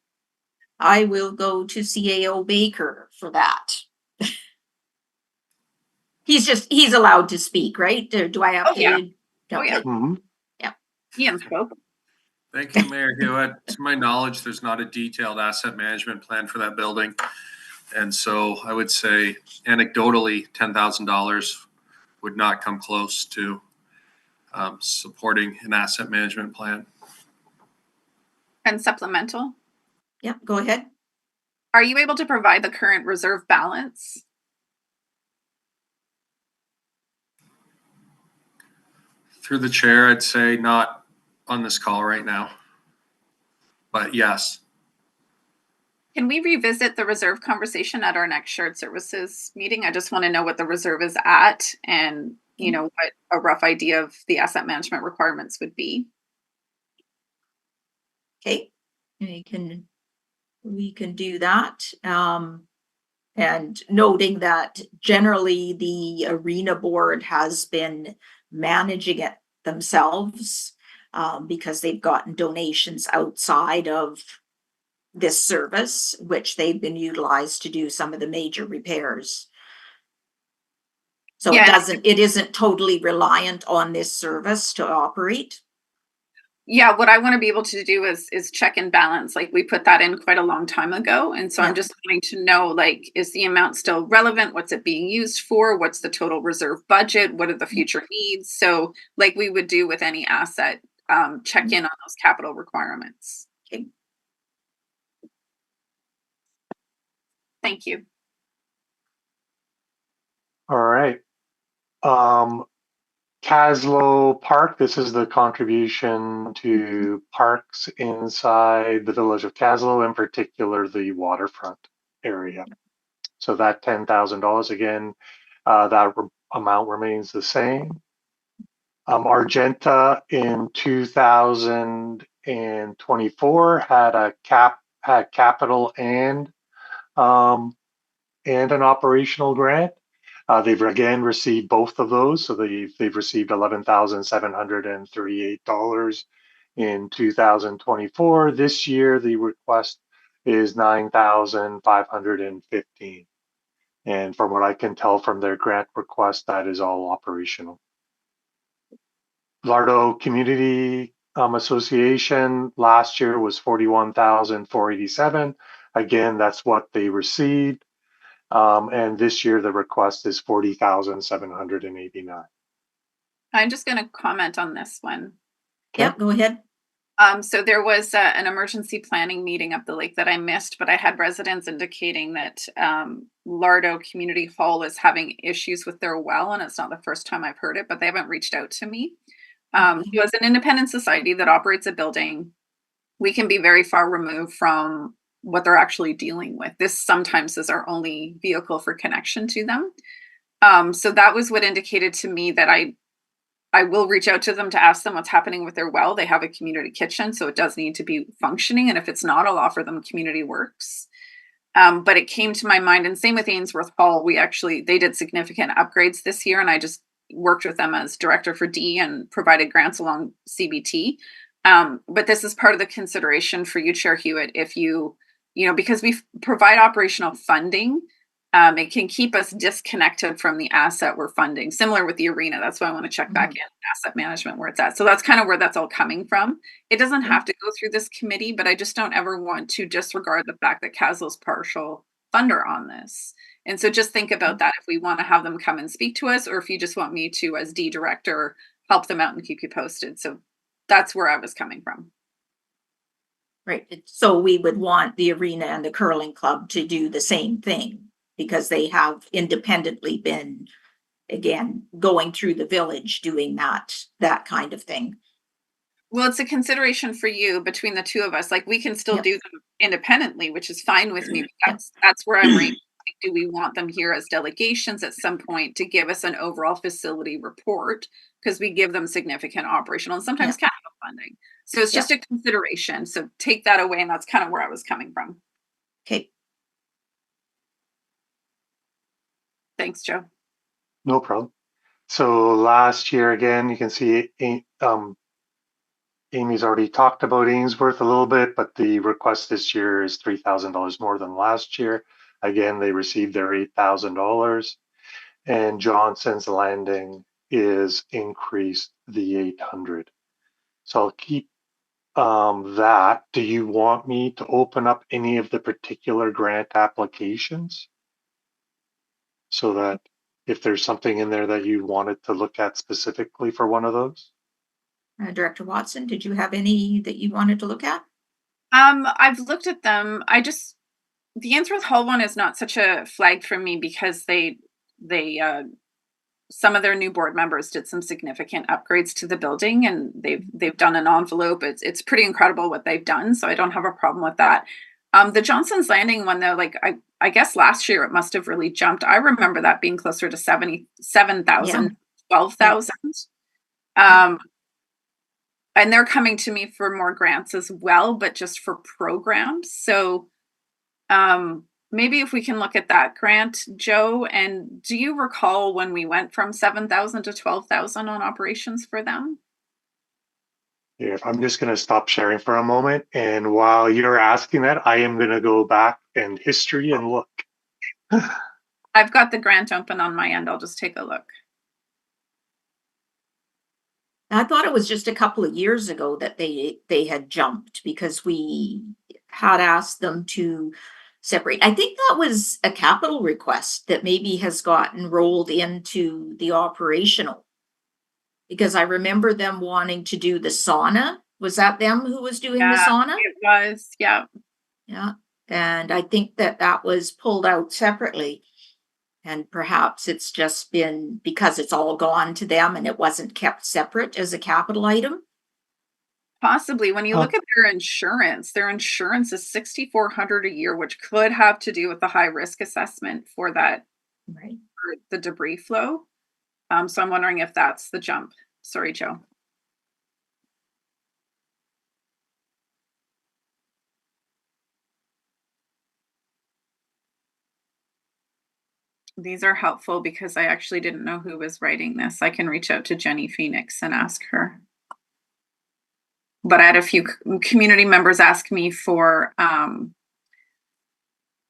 I will go to CAO Baker for that. He's allowed to speak, right? Do I have Oh, yeah. to? Oh, yeah. Okay. Mhm. Ian spoke. Thank you, Mayor Hewitt. To my knowledge, there's not a detailed asset management plan for that building. And so I would say anecdotally, $10,000 would not come close to supporting an asset management plan. And supplemental, Yeah, go ahead. are you able to provide the current reserve balance? Through the chair, I'd say not on this call right now. But yes, Can we revisit the reserve conversation at our next shared services meeting? I just want to know what the reserve is at and, you know, what a rough idea of the asset management requirements would be. Okay, we can do that. And noting that generally the arena board has been managing it themselves because they've gotten donations outside of this service, which they've been utilized to do some of the major repairs. So Yeah. it isn't totally reliant on this service to operate. Yeah, what I want to be able to do is check and balance. Like we put that in quite a long time ago. And so Yeah. I'm just wanting to know, like, is the amount still relevant? What's it being used for? What's the total reserve budget? What are the future needs? So like we would do with any asset, check in on those capital requirements. Okay. Thank you. All right. Caslow Park, this is the contribution to parks inside the village of Caslow, in particular the waterfront area. So that $10,000 again, that amount remains the same. Argenta in 2024 had capital and an operational grant. They've again received both of those, so they've received $11,738 in 2024. This year, the request is $9,515, and from what I can tell from their grant request, that is all operational. Lardo Community Association last year was $41,487. Again, that's what they received. And this year the request is $40,789. I'm just going to comment on this one. Yeah, go ahead. So there was an emergency planning meeting up the lake that I missed, but I had residents indicating that Lardo Community Hall is having issues with their well, and it's not the first time I've heard it, but they haven't reached out to me. So as an independent society that operates a building, we can be very far removed from what they're actually dealing with. This sometimes is our only vehicle for connection to them. So that was what indicated to me that I will reach out to them to ask them what's happening with their well. They have a community kitchen, so it does need to be functioning. And if it's not, I'll offer them community works. But it came to my mind, and same with Ainsworth Hall. They did significant upgrades this year, and I just worked with them as director for D and provided grants along CBT. But this is part of the consideration for you, Chair Hewitt, if because we provide operational funding, it can keep us disconnected from the asset we're funding, similar with the arena. That's why I want to check back in asset management where it's at. So that's kind of where that's all coming from. It doesn't have to go through this committee, but I just don't ever want to disregard the fact that Caslow's partial funder on this. And so just think about that if we want to have them come and speak to us, or if you just want me to, as D director, help them out and keep you posted. So that's where I was coming from. Right. So we would want the arena and the curling club to do the same thing because they have independently been, again, going through the village doing that kind of thing. Well, it's a consideration for you between the two of us. Like we can still do them independently, which is fine with me. That's where I'm like, do we want them here as delegations at some point to give us an overall facility report? Because we give them significant operational and sometimes capital funding. So it's just a consideration. So take that away. And that's kind of where I was coming from. Okay. Thanks, Joe. No problem. So last year, again, you can see Amy's already talked about Ainsworth a little bit, but the request this year is $3,000 more than last year. Again, they received their $8,000, and Johnson's Landing is increased the 800. So I'll keep that. Do you want me to open up any of the particular grant applications so that if there's something in there that you wanted to look at specifically for one of those? Director Watson, did you have any that you wanted to look at? I've looked at them. The Ainsworth Hall one is not such a flag for me because they some of their new board members did some significant upgrades to the building, and they've done an envelope. It's pretty incredible what they've done, so I don't have a problem with that. The Johnson's Landing one though, like I guess last year it must have really jumped. I remember that being closer to 77,000, 12,000. And they're coming to me for more grants as well, but just for programs. So maybe if we can look at that grant, Joe. And do you recall when we went from 7,000 to 12,000 on operations for them? Yeah, I'm just going to stop sharing for a moment. And while you're asking that, I am going to go back in history and look. I've got the grant open on my end. I'll just take a look. I thought it was just a couple of years ago that they had jumped because we had asked them to separate. I think that was a capital request that maybe has gotten rolled into the operational. Because I remember them wanting to do the sauna. Was that them who was doing the sauna? It was, yeah. Yeah. And I think that was pulled out separately. And perhaps it's just been because it's all gone to them and it wasn't kept separate as a capital item. Possibly. When you look at their insurance is $6,400 a year, which could have to do with the high risk assessment for that, Right. for the debris flow. So I'm wondering if that's the jump. Sorry, Joe. These are helpful because I actually didn't know who was writing this. I can reach out to Jenny Phoenix and ask her. But I had a few community members ask me for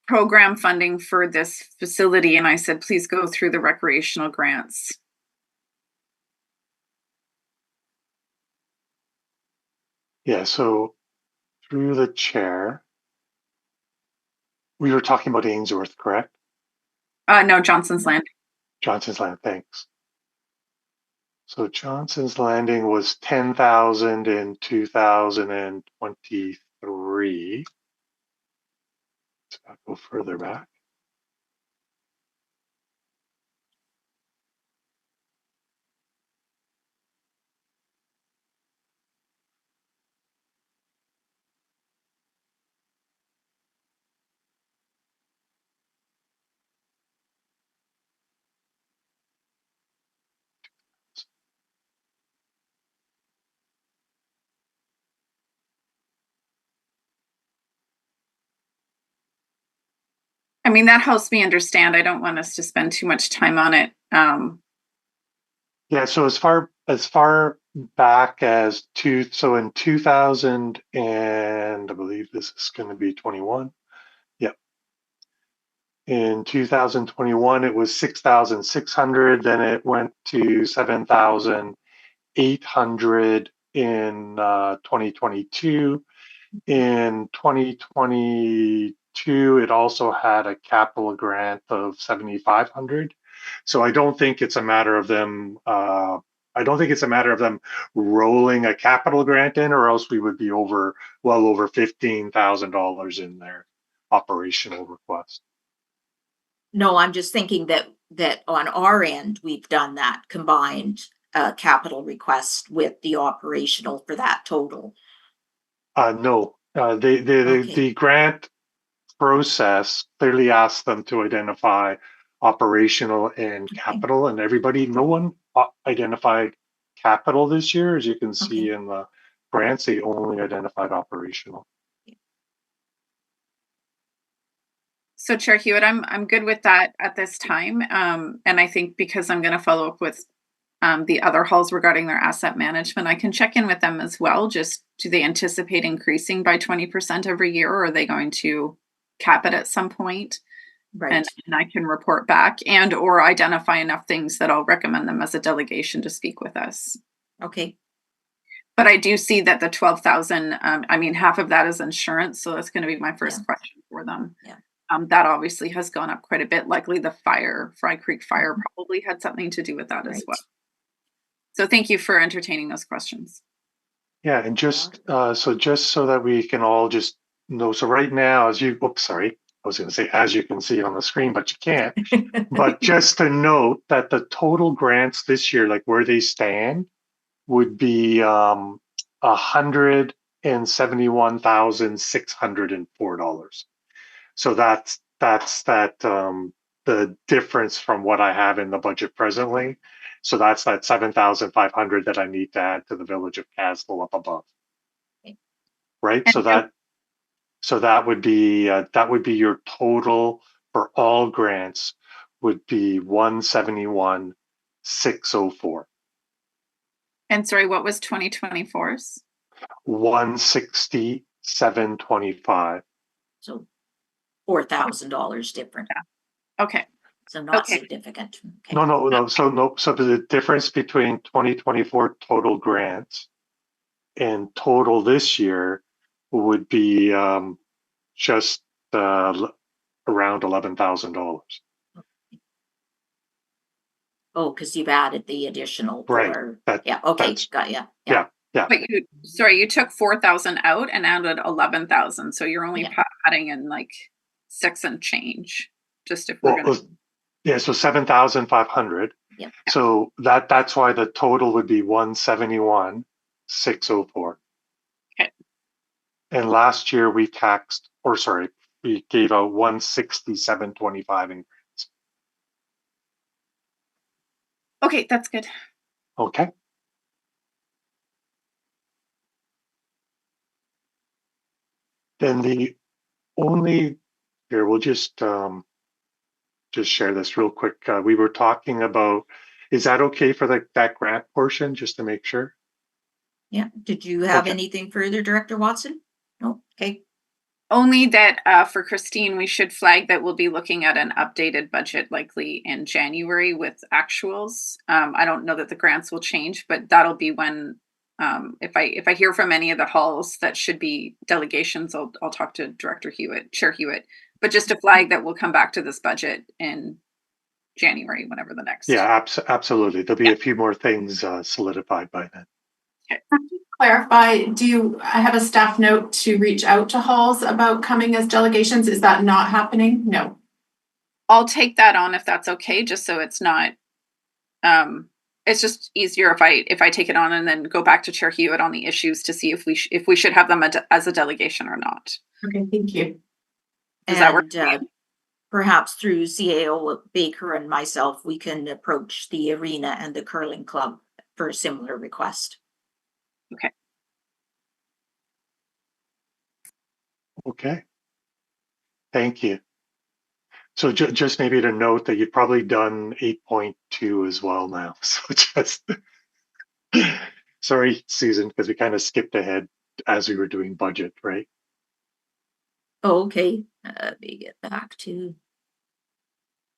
program funding for this facility, and I said, please go through the recreational grants. Yeah, so through the chair, we were talking about Ainsworth, correct? No, Johnson's Landing. Johnson's Landing, thanks. So Johnson's Landing was 10,000 in 2023. So I'll go further back. I mean, that helps me understand. I don't want us to spend too much time on it. Yeah, so as far back as in 2000, and I believe this is going to be 21. Yep. In 2021, it was 6,600. Then it went to 7,800 in 2022. In 2022, it also had a capital grant of 7,500. So I don't think it's a matter of them. I don't think it's a matter of them rolling a capital grant in, or else we would be well over $15,000 in their operational request. No, I'm just thinking that on our end, we've done that combined capital request with the operational for that total. No, the grant process clearly asks them to identify operational and capital, and no one identified capital this year. As you can see in the grants, they only identified operational. So Chair Hewitt, I'm good with that at this time. And I think because I'm going to follow up with the other halls regarding their asset management, I can check in with them as well. Just do they anticipate increasing by 20% every year, or are they going to cap it at some point? Right. And I can report back and or identify enough things that I'll recommend them as a delegation to speak with us. Okay. But I do see that the 12,000, I mean, half of that is insurance. So that's going to be my first question for them. Yeah. That obviously has gone up quite a bit. Likely the Fry Creek fire probably had something to do with that as well. So thank you for entertaining those questions. Yeah, and just so that we can all just know. So right now, as you can see on the screen, but you can't. But just to note that the total grants this year, like where they stand, would be $171,604. So that's the difference from what I have in the budget presently. So that's that 7,500 that I need to add to the Village of Castle up above. Okay. Right. And So that would be your total for all grants would be 171,604. And sorry, what was 2024's? 167.25. So $4,000 different. Yeah. Okay. So not Okay. significant. Okay. No. So the difference between 2024 total grants and total this year would be just around $11,000. Oh, because you've added the additional Right. for yeah. Okay, got you. Yeah. But you took 4,000 out and added 11,000. So you're only adding in like 6 and change. Just if we're going to. Yeah, so 7,500. Yeah. So that's why the total would be 171,604. Okay. And last year we gave out 167.25 in grants. Okay, that's good. Okay. Then we'll just share this real quick. We were talking about, is that okay for that grant portion, just to make sure? Yeah. Did you have anything further, Director Watson? No. Okay. Only that for Christine, we should flag that we'll be looking at an updated budget likely in January with actuals. I don't know that the grants will change, but that'll be when if I hear from any of the halls that should be delegations, I'll talk to Chair Hewitt. But just to flag that we'll come back to this budget in January, whenever the next. Yeah, absolutely. There'll be a few more things solidified by then. Okay. Clarify, I have a staff note to reach out to halls about coming as delegations? Is that not happening? No. I'll take that on if that's okay, just so it's not, it's just easier if I take it on and then go back to Chair Hewitt on the issues to see if we should have them as a delegation or not. Okay, thank you. Does that work? Perhaps through CAO Baker and myself, we can approach the arena and the curling club for a similar request. Okay. Okay. Thank you. So just maybe to note that you've probably done 8.2 as well now. So just sorry, Susan, because we kind of skipped ahead as we were doing budget, right? Oh, okay. Let me get back to.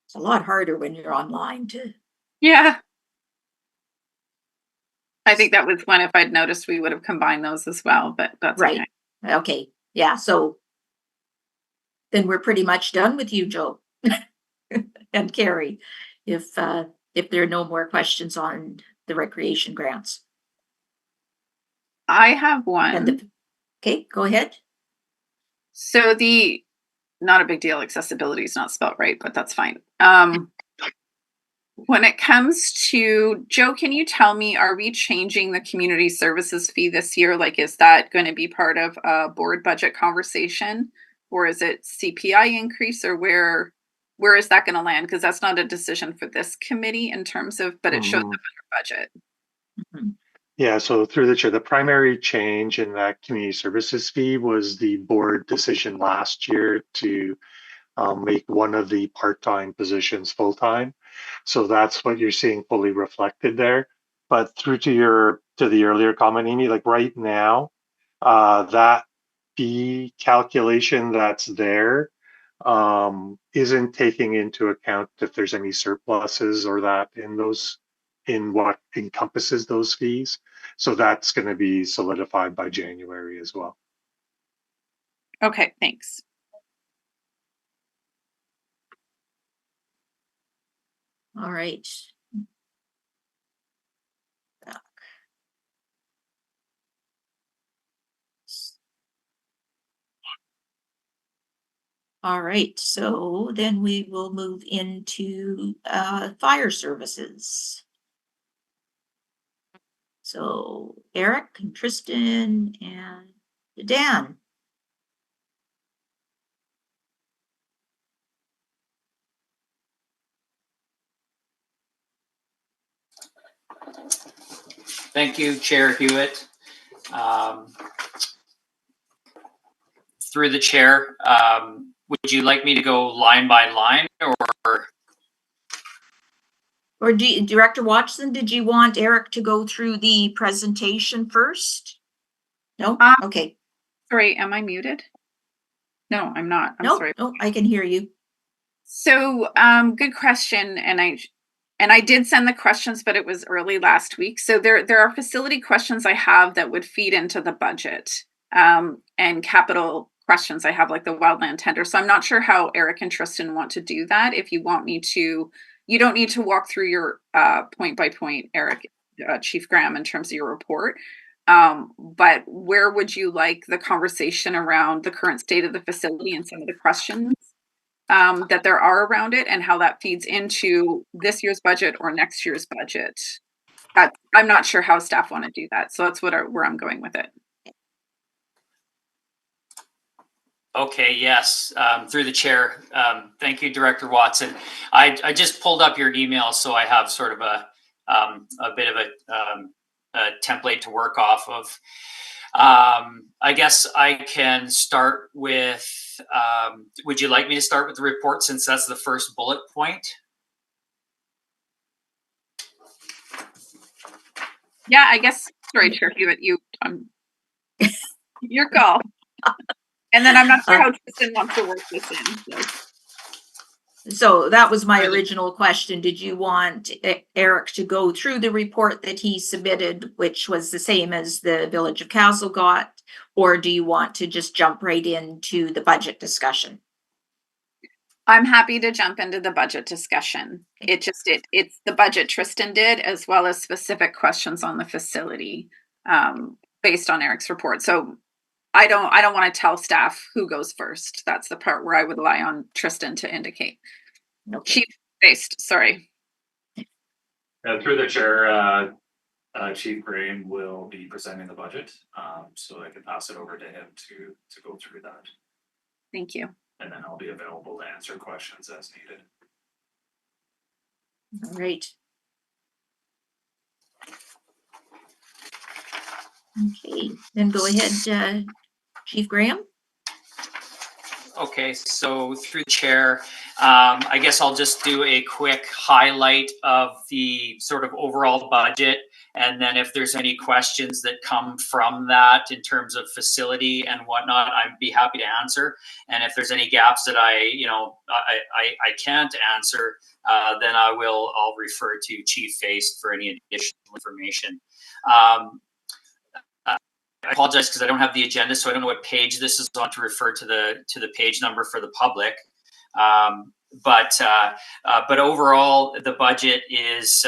It's a lot harder when you're online to. Yeah. I think that was one, if I'd noticed, we would have combined those as well, but that's right. Okay. Okay. Yeah. So then we're pretty much done with you, Joe and Carrie, if there are no more questions on the recreation grants. I have one. Okay, go ahead. So not a big deal, accessibility is not spelled right, but that's fine. When it comes to, Joe, can you tell me, are we changing the community services fee this year? Like, is that going to be part of a board budget conversation, or is it CPI increase, or where is that going to land? Because that's not a decision for this committee in terms of, but it shows up in our budget. Mm-hmm. Yeah, so through the chair, the primary change in that community services fee was the board decision last year to make one of the part-time positions full-time. So that's what you're seeing fully reflected there. But through to the earlier comment, Amy, like right now, that fee calculation that's there isn't taking into account if there's any surpluses or that in what encompasses those fees. So that's going to be solidified by January as well. Okay, thanks. All right. All right, so then we will move into fire services. So Eric and Tristan and Dan. Thank you, Chair Hewitt. Through the chair, would you like me to go line by line Or Director Watson, did you want Eric to go through the presentation first? No? Okay. Sorry, am I muted? No, I'm not. I'm sorry. No, I can hear you. So, good question, and I did send the questions, but it was early last week. So there are facility questions I have that would feed into the budget, and capital questions I have, like the wildland tender. So I'm not sure how Eric and Tristan want to do that. If you want me to, you don't need to walk through your point by point, Eric, Chief Graham, in terms of your report. But where would you like the conversation around the current state of the facility and some of the questions that there are around it, and how that feeds into this year's budget or next year's budget? I'm not sure how staff want to do that. So that's where I'm going with it. Okay, yes, through the chair. Thank you, Director Watson. I just pulled up your email, so I have sort of a bit of a template to work off of. I guess I can start with, would you like me to start with the report since that's the first bullet point? Yeah, I guess, sorry, Chair Hewitt, your call. And then I'm not sure how Tristan wants to work this in. So that was my original question. Did you want Eric to go through the report that he submitted, which was the same as the Village of Castle got, or do you want to just jump right into the budget discussion? I'm happy to jump into the budget discussion. It's the budget Tristan did, as well as specific questions on the facility based on Eric's report. So I don't want to tell staff who goes first. That's the part where I would rely on Tristan to indicate. Okay. Chief based, sorry. Through the chair, Chief Graham will be presenting the budget, so I can pass it over to him to go through that. Thank you. And then I'll be available to answer questions as needed. All right. Okay, then go ahead, Chief Graham. Okay, so through the chair, I guess I'll just do a quick highlight of the sort of overall budget. And then if there's any questions that come from that in terms of facility and whatnot, I'd be happy to answer. And if there's any gaps that I can't answer, then I'll refer to Chief Face for any additional information. I apologize because I don't have the agenda, so I don't know what page this is on to refer to the page number for the public. But overall, the budget is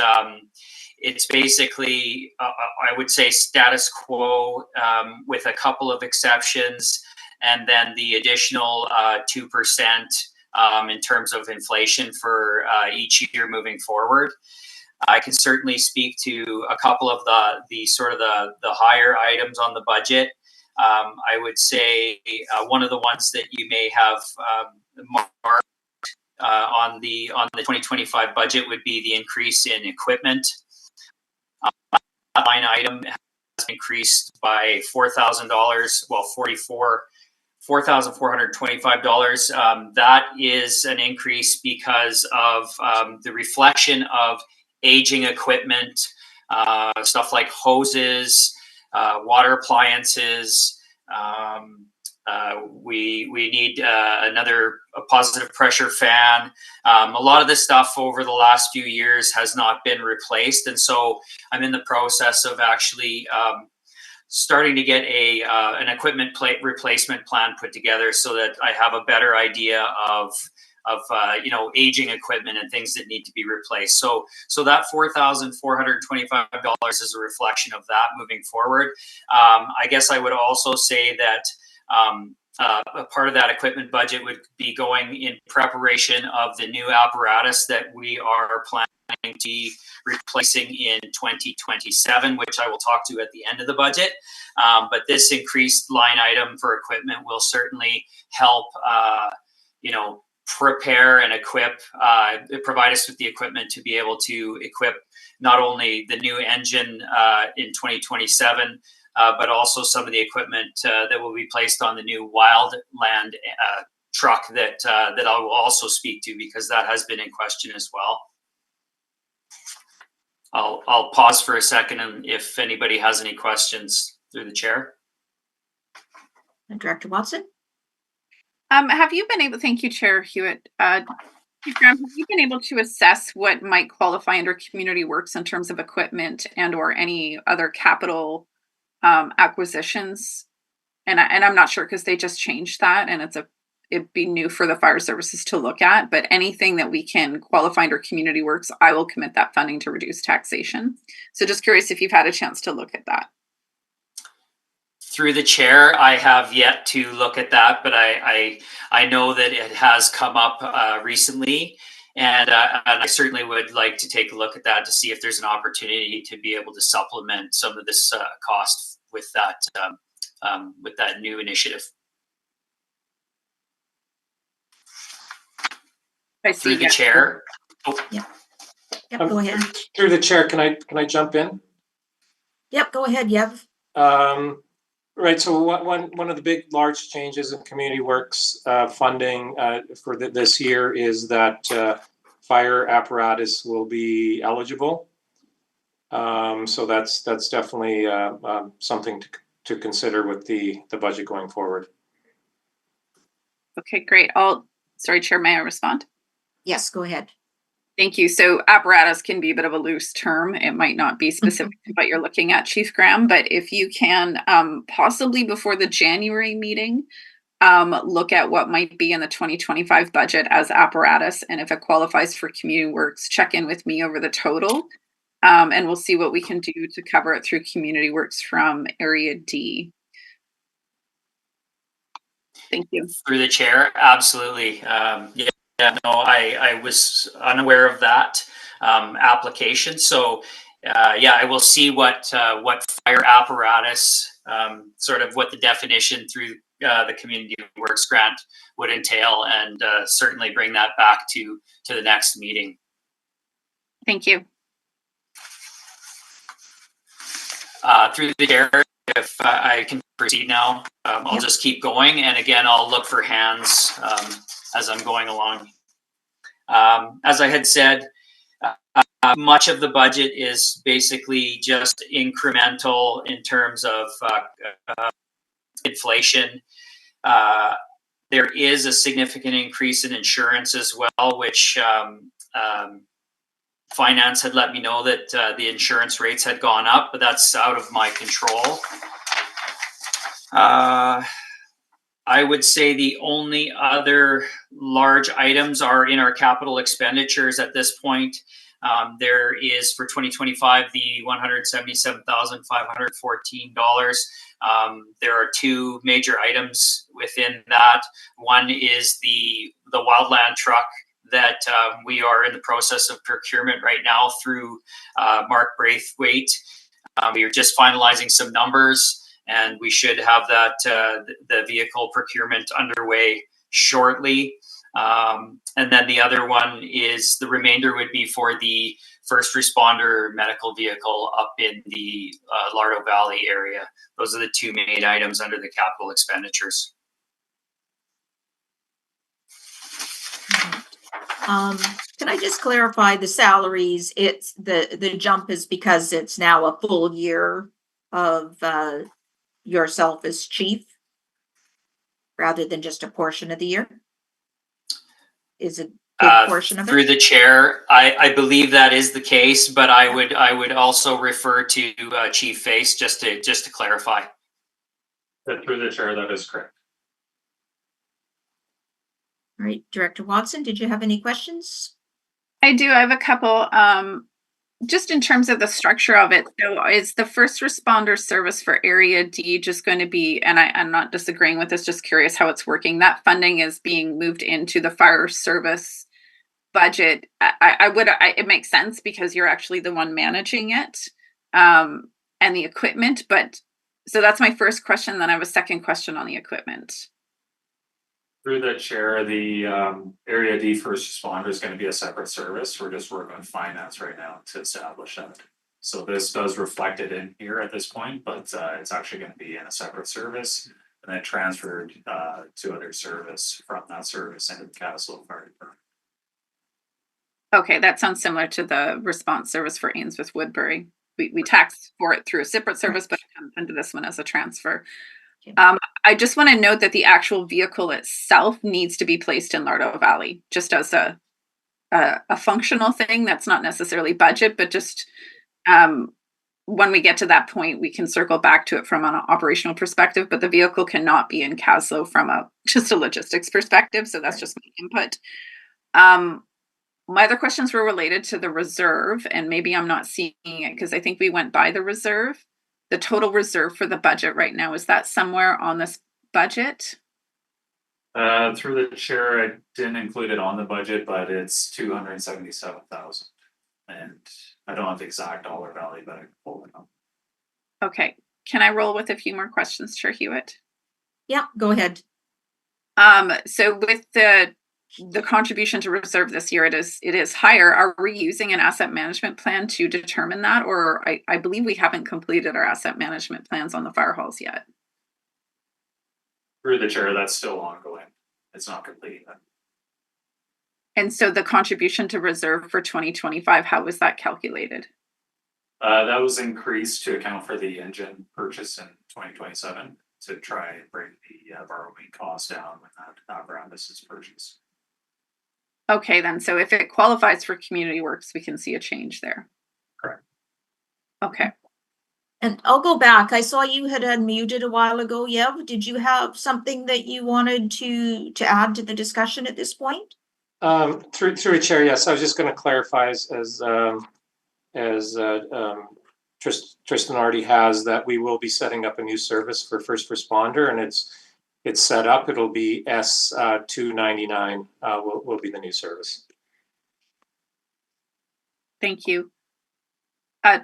it's basically I would say status quo with a couple of exceptions, and then the additional 2% in terms of inflation for each year moving forward. I can certainly speak to a couple of the sort of the higher items on the budget. I would say one of the ones that you may have marked on the 2025 budget would be the increase in equipment. That line item has increased by $4,000, well, 44 $4,425. That is an increase because of the reflection of aging equipment, stuff like hoses, water appliances. We need another positive pressure fan. A lot of this stuff over the last few years has not been replaced, and so I'm in the process of actually starting to get an equipment replacement plan put together so that I have a better idea of aging equipment and things that need to be replaced. So that $4,425 is a reflection of that moving forward. I guess I would also say that a part of that equipment budget would be going in preparation of the new apparatus that we are planning to be replacing in 2027, which I will talk to at the end of the budget. But this increased line item for equipment will certainly help, prepare and equip, provide us with the equipment to be able to equip not only the new engine in 2027, but also some of the equipment that will be placed on the new Wildland truck that I will also speak to, because that has been in question as well. I'll pause for a second, and if anybody has any questions through the chair. Director Watson? Have you been able, thank you, Chair Hewitt. Chief Graham, have you been able to assess what might qualify under community works in terms of equipment and or any other capital acquisitions? And I'm not sure because they just changed that, and it'd be new for the fire services to look at, but anything that we can qualify under community works, I will commit that funding to reduce taxation. So just curious if you've had a chance to look at that. Through the chair, I have yet to look at that, but I know that it has come up recently, and I certainly would like to take a look at that to see if there's an opportunity to be able to supplement some of this cost with that new initiative. I see. Through the chair. Oh. Yep, go ahead. Through the chair, can I jump in? Yep, go ahead, Yev. Right, so one of the big large changes in community works funding for this year is that fire apparatus will be eligible. So that's definitely something to consider with the budget going forward. Okay, great. Sorry, Chair, may I respond? Yes, go ahead. Thank you. So apparatus can be a bit of a loose term. It might not be specific to what you're looking at, Chief Graham, but if you can possibly before the January meeting, look at what might be in the 2025 budget as apparatus. And if it qualifies for community works, check in with me over the total. And we'll see what we can do to cover it through community works from Area D. Thank you. Through the chair, absolutely. I was unaware of that application. So, I will see what fire apparatus, sort of what the definition through the Community Works grant would entail, and certainly bring that back to the next meeting. Thank you. Through the chair, if I can proceed now, I'll just keep going. And again, I'll look for hands as I'm going along. As I had said, much of the budget is basically just incremental in terms of inflation. There is a significant increase in insurance as well, which Finance had let me know that the insurance rates had gone up, but that's out of my control. I would say the only other large items are in our capital expenditures at this point. There is for 2025 the $177,514. There are two major items within that. One is the Wildland truck that we are in the process of procurement right now through Mark Braithwaite. We are just finalizing some numbers, and we should have that the vehicle procurement underway shortly. And then the other one is the remainder would be for the first responder medical vehicle up in the Lardo Valley area. Those are the two main items under the capital expenditures. Can I just clarify the salaries? It's the jump is because it's now a full year of yourself as chief rather than just a portion of the year? Is it a big portion of Through it? the chair, I believe that is the case, but I would also refer to Chief Face just to clarify. Through the chair, that is correct. All right, Director Watson, did you have any questions? I do. I have a couple. Just in terms of the structure of it, so is the first responder service for Area D just going to be, and I'm not disagreeing with this, just curious how it's working. That funding is being moved into the fire service budget. It makes sense because you're actually the one managing it, and the equipment. But so that's my first question. Then I have a second question on the equipment. Through the chair, the Area D first responder is going to be a separate service. We're just working on finance right now to establish that. So this does reflect it in here at this point, but it's actually going to be in a separate service and then transferred to other service from that service into the Castle Fire Department. Okay, that sounds similar to the response service for Ainsworth Woodbury. We tax for it through a separate service, but it comes into this one as a transfer. I just want to note that the actual vehicle itself needs to be placed in Lardo Valley, just as a functional thing. That's not necessarily budget, but just when we get to that point, we can circle back to it from an operational perspective. But the vehicle cannot be in Caslo from just a logistics perspective. So that's just my input. My other questions were related to the reserve, and maybe I'm not seeing it because I think we went by the reserve. The total reserve for the budget right now, is that somewhere on this budget? Through the chair, I didn't include it on the budget, but it's 277,000. And I don't have the exact dollar value, but I can pull it up. Okay. Can I roll with a few more questions, Chair Hewitt? Yeah, go ahead. So with the contribution to reserve this year, it is higher. Are we using an asset management plan to determine that? Or I believe we haven't completed our asset management plans on the fire halls yet. Through the chair, that's still ongoing. It's not complete yet. And so the contribution to reserve for 2025, how was that calculated? That was increased to account for the engine purchase in 2027 to try and bring the borrowing cost down when that apparatus is purchased. Okay, then. So if it qualifies for community works, we can see a change there. Correct. Okay. And I'll go back. I saw you had unmuted a while ago. Yev, did you have something that you wanted to add to the discussion at this point? Through a chair, yes. I was just going to clarify as Tristan already has, that we will be setting up a new service for first responder, and it's set up. It'll be S299 will be the new service. Thank you.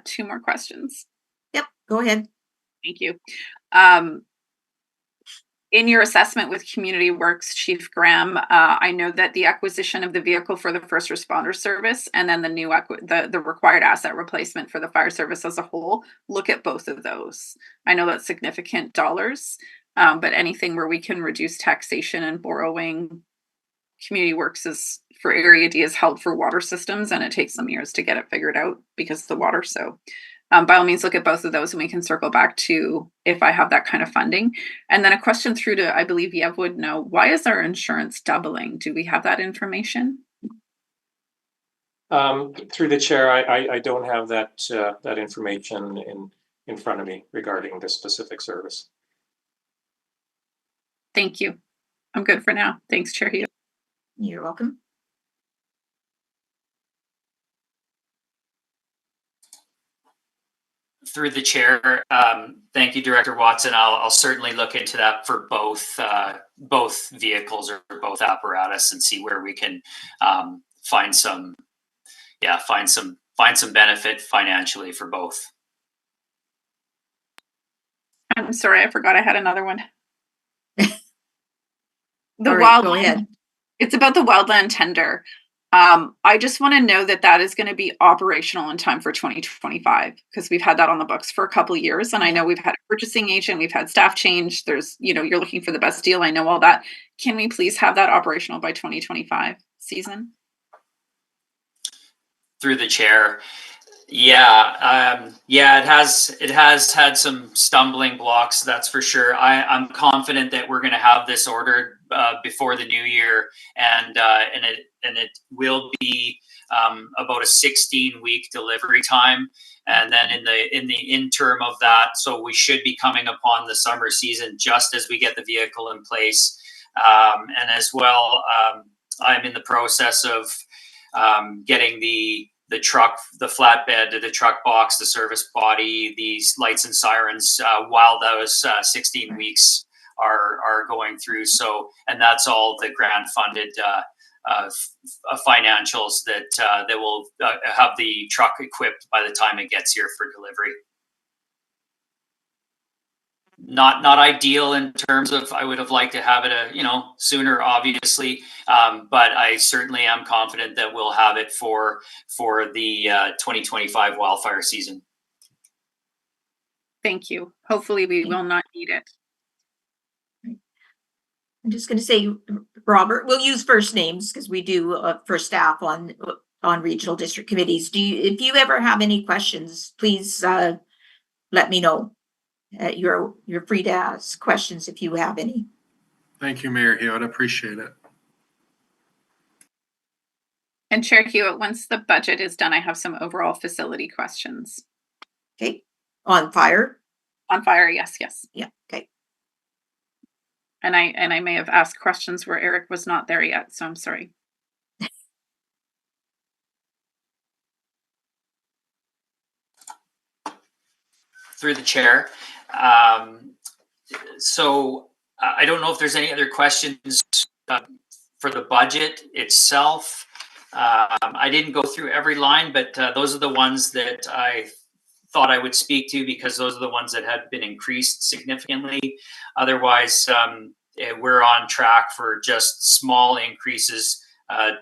2 more questions. Yep, go ahead. Thank you. In your assessment with Community Works, Chief Graham, I know that the acquisition of the vehicle for the first responder service and then the required asset replacement for the fire service as a whole, look at both of those. I know that's significant dollars, but anything where we can reduce taxation and borrowing, Community Works is for Area D is held for water systems, and it takes some years to get it figured out because of the water. So by all means, look at both of those and we can circle back to if I have that kind of funding. And then a question through to, I believe Yev would know, why is our insurance doubling? Do we have that information? Through the chair, I don't have that information in front of me regarding this specific service. Thank you. I'm good for now. Thanks, Chair Hewitt. You're welcome. Through the chair, thank you, Director Watson. I'll certainly look into that for both vehicles or both apparatus and see where we can find some benefit financially for both. I'm sorry, I forgot I had another one. Go ahead. It's about the wildland tender. I just want to know that is going to be operational in time for 2025 because we've had that on the books for a couple of years, and I know we've had a purchasing agent, we've had staff change. There's, you're looking for the best deal. I know all that. Can we please have that operational by 2025 season? through the chair. Yeah, it has had some stumbling blocks, that's for sure. I'm confident that we're going to have this ordered before the new year, and it will be about a 16-week delivery time, and then in the interim of that, so we should be coming upon the summer season just as we get the vehicle in place, and as well, I'm in the process of getting the truck, the flatbed, the truck box, the service body, these lights and sirens, while those 16 weeks are going through. So, and that's all the grant funded financials that will have the truck equipped by the time it gets here for delivery. Not ideal in terms of, I would have liked to have it sooner, obviously, but I certainly am confident that we'll have it for the 2025 wildfire season. Thank you. Hopefully we will not need it. I'm just going to say, Robert, we'll use first names because we do for staff on regional district committees. If you ever have any questions, please let me know. You're free to ask questions if you have any. Thank you, Mayor Hewitt. I appreciate it. And Chair Hewitt, once the budget is done, I have some overall facility questions. Okay. On fire? On fire, yes. Yeah, okay. And I may have asked questions where Eric was not there yet, so I'm sorry. Through the chair. So I don't know if there's any other questions for the budget itself. I didn't go through every line, but those are the ones that I thought I would speak to because those are the ones that had been increased significantly. Otherwise, we're on track for just small increases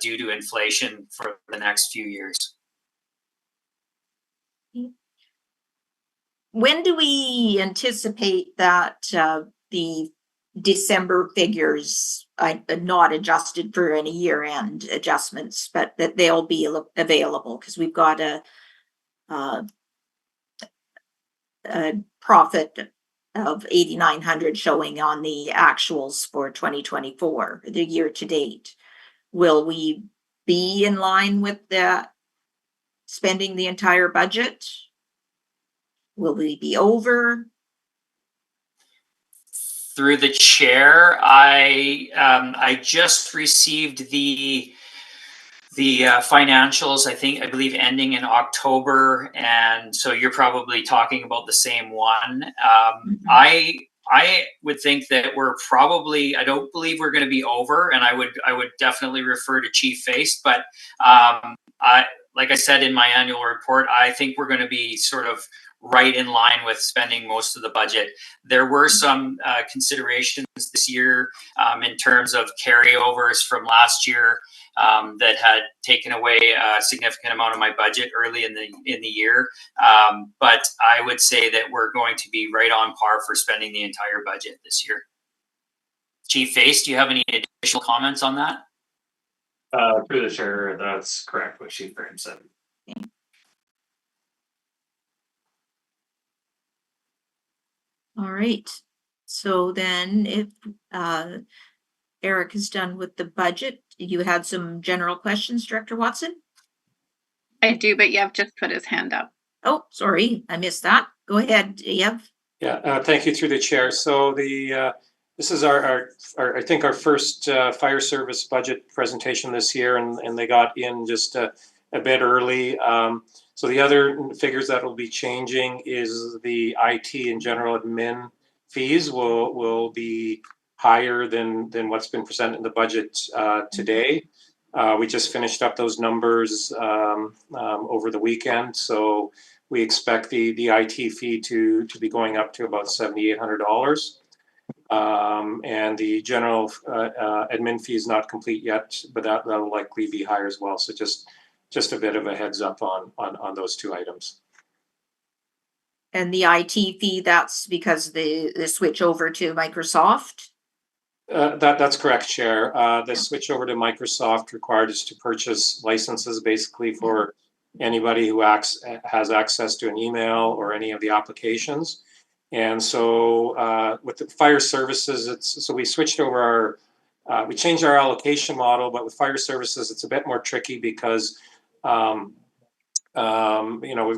due to inflation for the next few years. When do we anticipate that the December figures are not adjusted for any year-end adjustments, but that they'll be available? Because we've got a profit of 8,900 showing on the actuals for 2024, the year to date. Will we be in line with that, spending the entire budget? Will we be over? Through the chair, I just received the financials. I believe ending in October, and so you're probably talking about the same one. I would think that we're probably. I don't believe we're going to be over, and I would definitely refer to Chief Feist. But like I said in my annual report, I think we're going to be sort of right in line with spending most of the budget. There were some considerations this year in terms of carryovers from last year that had taken away a significant amount of my budget early in the year. But I would say that we're going to be right on par for spending the entire budget this year. Chief Feist, do you have any additional comments on that? Through the chair, that's correct what Chief Graham said. All right. So then if Eric is done with the budget, you had some general questions, Director Watson? I do, but Yev just put his hand up. Oh, sorry, I missed that. Go ahead, Yev. Yeah, thank you through the chair. So this is our I think our first fire service budget presentation this year, and they got in just a bit early. So the other figures that will be changing is the IT and general admin fees will be higher than what's been presented in the budget today. We just finished up those numbers over the weekend, so we expect the IT fee to be going up to about $7,800. And the general admin fee is not complete yet, but that will likely be higher as well. So just a bit of a heads up on those two items. And the IT fee, that's because the switch over to Microsoft? That's correct, Chair. The switch over to Microsoft required us to purchase licenses basically for anybody who has access to an email or any of the applications. And so with the fire services, so we switched over we changed our allocation model, but with fire services, it's a bit more tricky because we've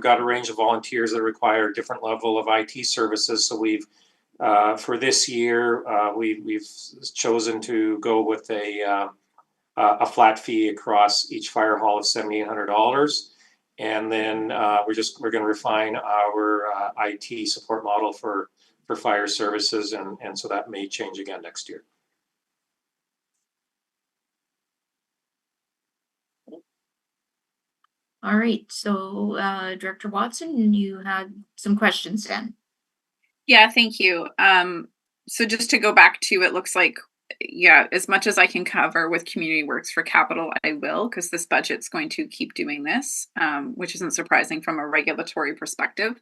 got a range of volunteers that require a different level of IT services. So we've for this year, we've chosen to go with a flat fee across each fire hall of $7,800, and then we're going to refine our IT support model for fire services, and so that may change again next year. All right, so Director Watson, you had some questions then. Yeah, thank you. So just to go back to, it looks like, yeah, as much as I can cover with Community Works for capital, I will, because this budget's going to keep doing this, which isn't surprising from a regulatory perspective.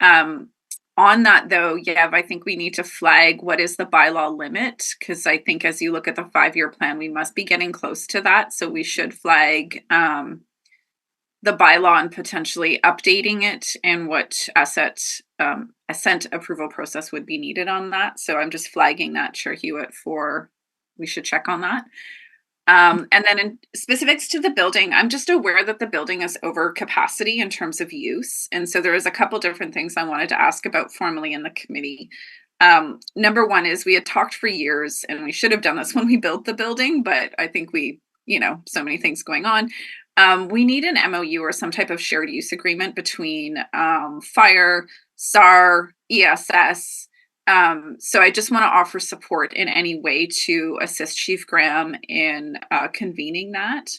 On that though, yeah, I think we need to flag what is the bylaw limit, because I think as you look at the 5-year plan, we must be getting close to that. So we should flag the bylaw and potentially updating it, and what assent approval process would be needed on that. So I'm just flagging that, Chair Hewitt, for we should check on that. And then in specifics to the building, I'm just aware that the building is over capacity in terms of use. And so there is a couple different things I wanted to ask about formally in the committee. Number one is, we had talked for years, and we should have done this when we built the building, but I think so many things going on. We need an MOU or some type of shared use agreement between fire, SAR, ESS. So I just want to offer support in any way to assist Chief Graham in convening that,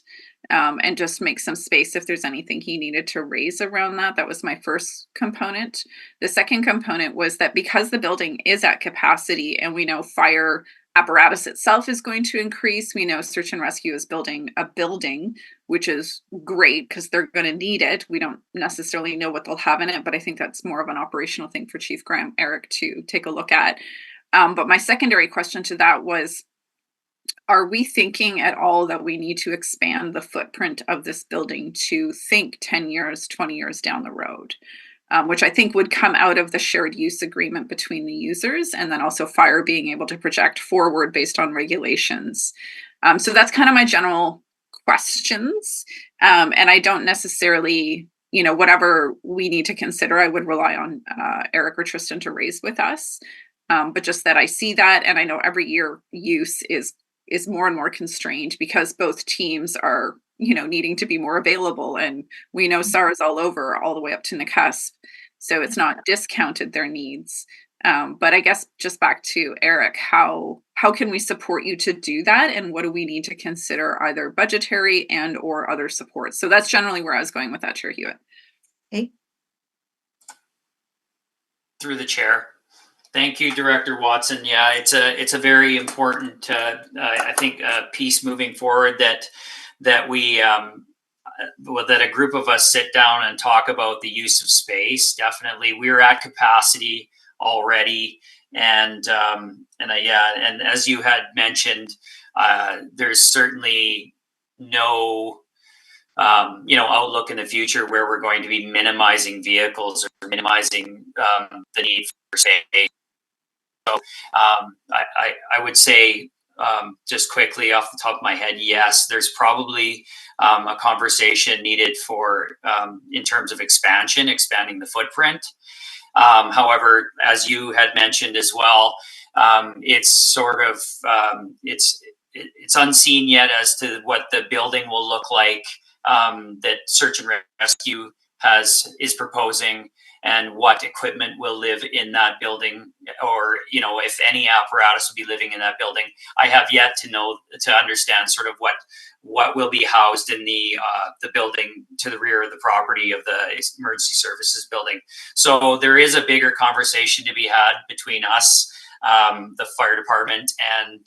and just make some space if there's anything he needed to raise around that. That was my first component. The second component was that because the building is at capacity, and we know fire apparatus itself is going to increase, we know search and rescue is building a building, which is great because they're going to need it. We don't necessarily know what they'll have in it, but I think that's more of an operational thing for Chief Graham, Eric, to take a look at. But my secondary question to that was, are we thinking at all that we need to expand the footprint of this building to think 10 years, 20 years down the road? Which I think would come out of the shared use agreement between the users, and then also fire being able to project forward based on regulations. So that's kind of my general questions. And I don't necessarily, whatever we need to consider, I would rely on Eric or Tristan to raise with us. But just that I see that, and I know every year use is more and more constrained because both teams are needing to be more available, and we know SAR is all the way up to NCUSP, so it's not discounted their needs. But I guess just back to Eric, how can we support you to do that, and what do we need to consider, either budgetary and or other support? So that's generally where I was going with that, Chair Hewitt. Okay. Through the chair. Thank you, Director Watson. Yeah, it's a very important, I think, piece moving forward that we that a group of us sit down and talk about the use of space. Definitely, we're at capacity already, and as you had mentioned, there's certainly no outlook in the future where we're going to be minimizing vehicles or minimizing the need for space. So I would say, just quickly off the top of my head, yes, there's probably a conversation needed for in terms of expanding the footprint. However, as you had mentioned as well, it's sort of it's unseen yet as to what the building will look like that Search and Rescue is proposing, and what equipment will live in that building, or if any apparatus will be living in that building. I have yet to understand sort of what will be housed in the building to the rear of the property of the emergency services building. So there is a bigger conversation to be had between us, the fire department, and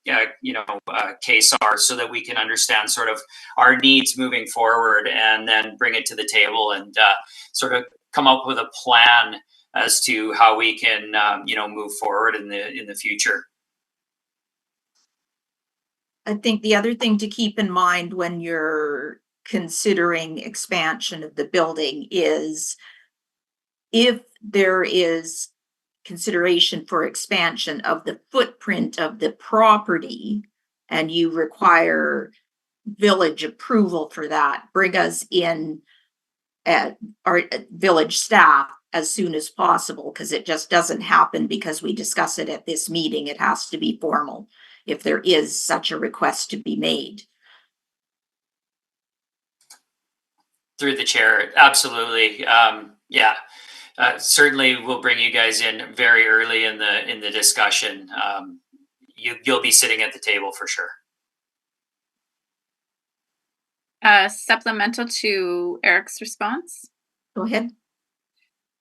KSAR, so that we can understand sort of our needs moving forward, and then bring it to the table and sort of come up with a plan as to how we can move forward in the future. I think the other thing to keep in mind when you're considering expansion of the building is if there is consideration for expansion of the footprint of the property and you require village approval for that, bring us in at our village staff as soon as possible, because it just doesn't happen because we discuss it at this meeting. It has to be formal if there is such a request to be made. Through the chair, absolutely. Yeah, certainly we'll bring you guys in very early in the discussion. You'll be sitting at the table for sure. Supplemental to Eric's response. Go ahead.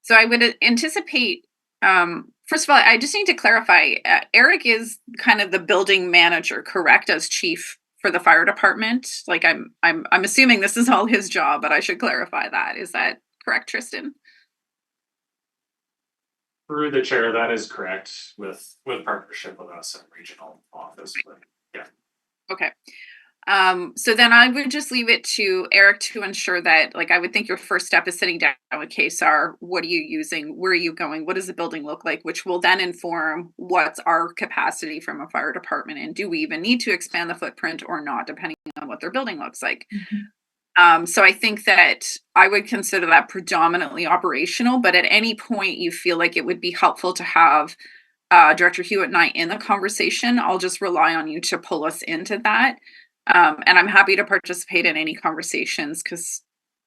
So I would anticipate, first of all, I just need to clarify, Eric is kind of the building manager, correct, as chief for the fire department? Like I'm assuming this is all his job, but I should clarify that. Is that correct, Tristan? Through the chair, that is correct with partnership with us and regional office, but yeah. Okay. So then I would just leave it to Eric to ensure that, like, I would think your first step is sitting down with KSAR. What are you using? Where are you going? What does the building look like? Which will then inform what's our capacity from a fire department, and do we even need to expand the footprint or not, depending on what their building looks like. So I think that I would consider that predominantly operational, but at any point you feel like it would be helpful to have Director Hewitt and I in the conversation, I'll just rely on you to pull us into that. And I'm happy to participate in any conversations because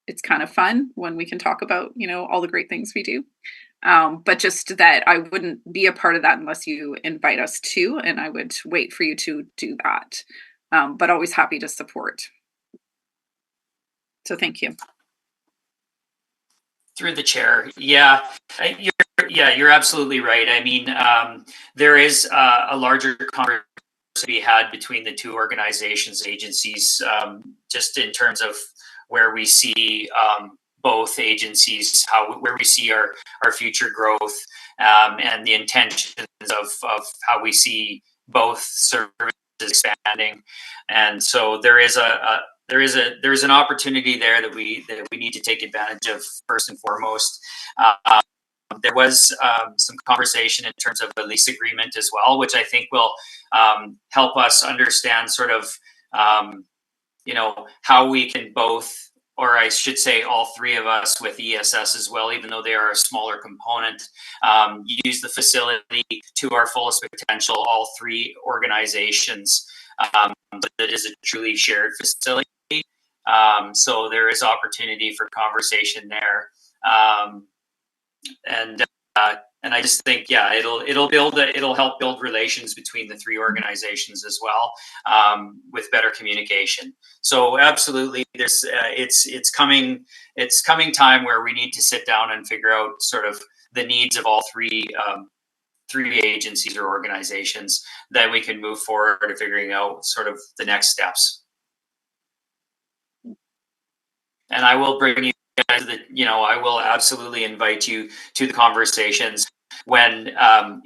it's kind of fun when we can talk about, all the great things we do. But just that I wouldn't be a part of that unless you invite us to, and I would wait for you to do that. But always happy to support. So thank you. Through the chair, yeah, you're absolutely right. I mean, there is a larger conversation to be had between the two organizations, agencies, just in terms of where we see both agencies, where we see our future growth, and the intentions of how we see both services expanding. And so there is an opportunity there that we need to take advantage of first and foremost. There was some conversation in terms of a lease agreement as well, which I think will help us understand sort of, how we can both, or I should say all three of us with ESS as well, even though they are a smaller component, use the facility to our fullest potential, all three organizations. That is a truly shared facility. So there is opportunity for conversation there. And I just think, yeah, it'll help build relations between the three organizations as well, with better communication. So absolutely, there's it's coming time where we need to sit down and figure out sort of the needs of all three agencies or organizations. Then we can move forward to figuring out sort of the next steps. And I will bring you guys I will absolutely invite you to the conversations when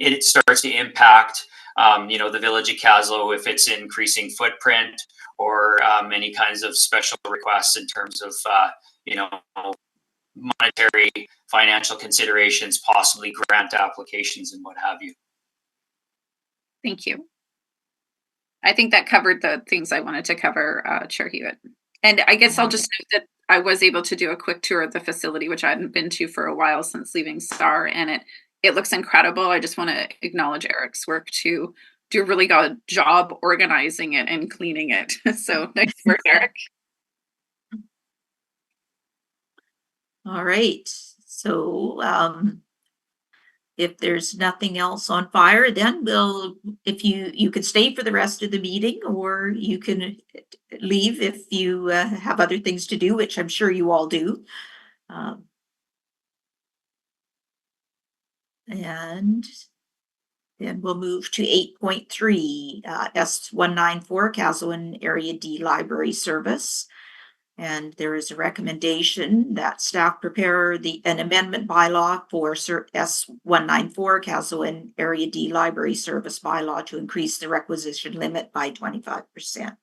it starts to impact, the village of Caslow, if it's increasing footprint or any kinds of special requests in terms of, monetary financial considerations, possibly grant applications and what have you. Thank you. I think that covered the things I wanted to cover, Chair Hewitt. And I guess I'll just note that I was able to do a quick tour of the facility, which I hadn't been to for a while since leaving STAR, and it looks incredible. I just want to acknowledge Eric's work to do a really good job organizing it and cleaning it. So nice work, Eric. All right. So if there's nothing else on fire, then if you could stay for the rest of the meeting, or you can leave if you have other things to do, which I'm sure you all do. And then we'll move to 8.3, S194, Caslow Area D Library Service. And there is a recommendation that staff prepare an amendment bylaw for S194, Caslow Area D Library Service bylaw to increase the requisition limit by 25%.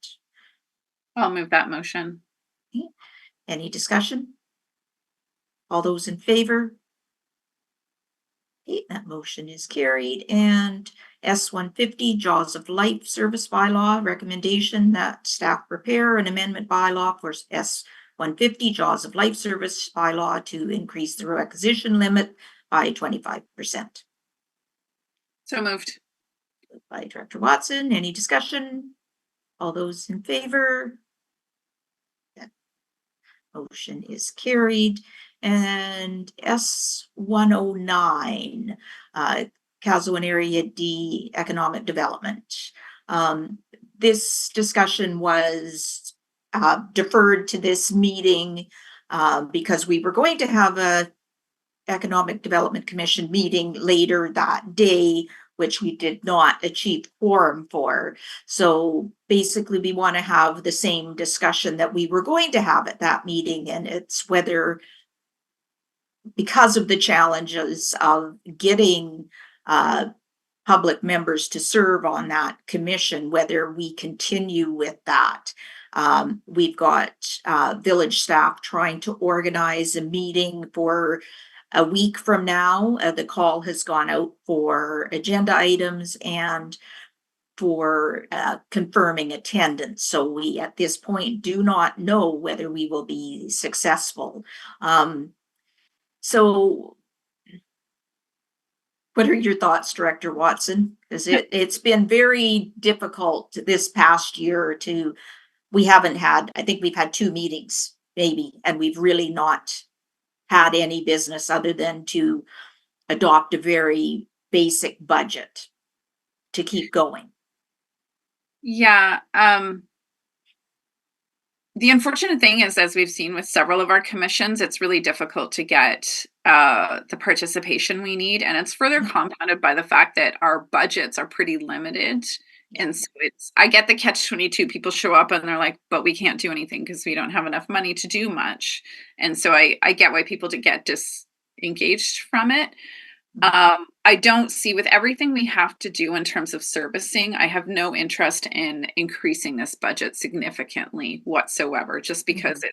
I'll move that motion. Any discussion? All those in favor? Okay, that motion is carried. And S-150 Jaws of Life Service Bylaw recommendation that staff prepare an amendment bylaw for S-150 Jaws of Life Service Bylaw to increase the requisition limit by 25%. So moved. By Director Watson. Any discussion? All those in favor? That motion is carried. And S-109, Castle and Area D Economic Development. This discussion was deferred to this meeting because we were going to have a Economic Development Commission meeting later that day, which we did not achieve quorum for. So basically, we want to have the same discussion that we were going to have at that meeting, and it's whether, because of the challenges of getting public members to serve on that commission, whether we continue with that. We've got village staff trying to organize a meeting for a week from now. The call has gone out for agenda items and for confirming attendance. So we, at this point, do not know whether we will be successful. So what are your thoughts, Director Watson? Because it's been very difficult this past year we haven't had, I think we've had 2 meetings maybe, and we've really not had any business other than to adopt a very basic budget to keep going. Yeah. The unfortunate thing is, as we've seen with several of our commissions, it's really difficult to get the participation we need. And it's further compounded by the fact that our budgets are pretty limited. And so I get the catch-22. People show up and they're like, but we can't do anything because we don't have enough money to do much. And so I get why people get disengaged from it. I don't see, with everything we have to do in terms of servicing, I have no interest in increasing this budget significantly whatsoever, just because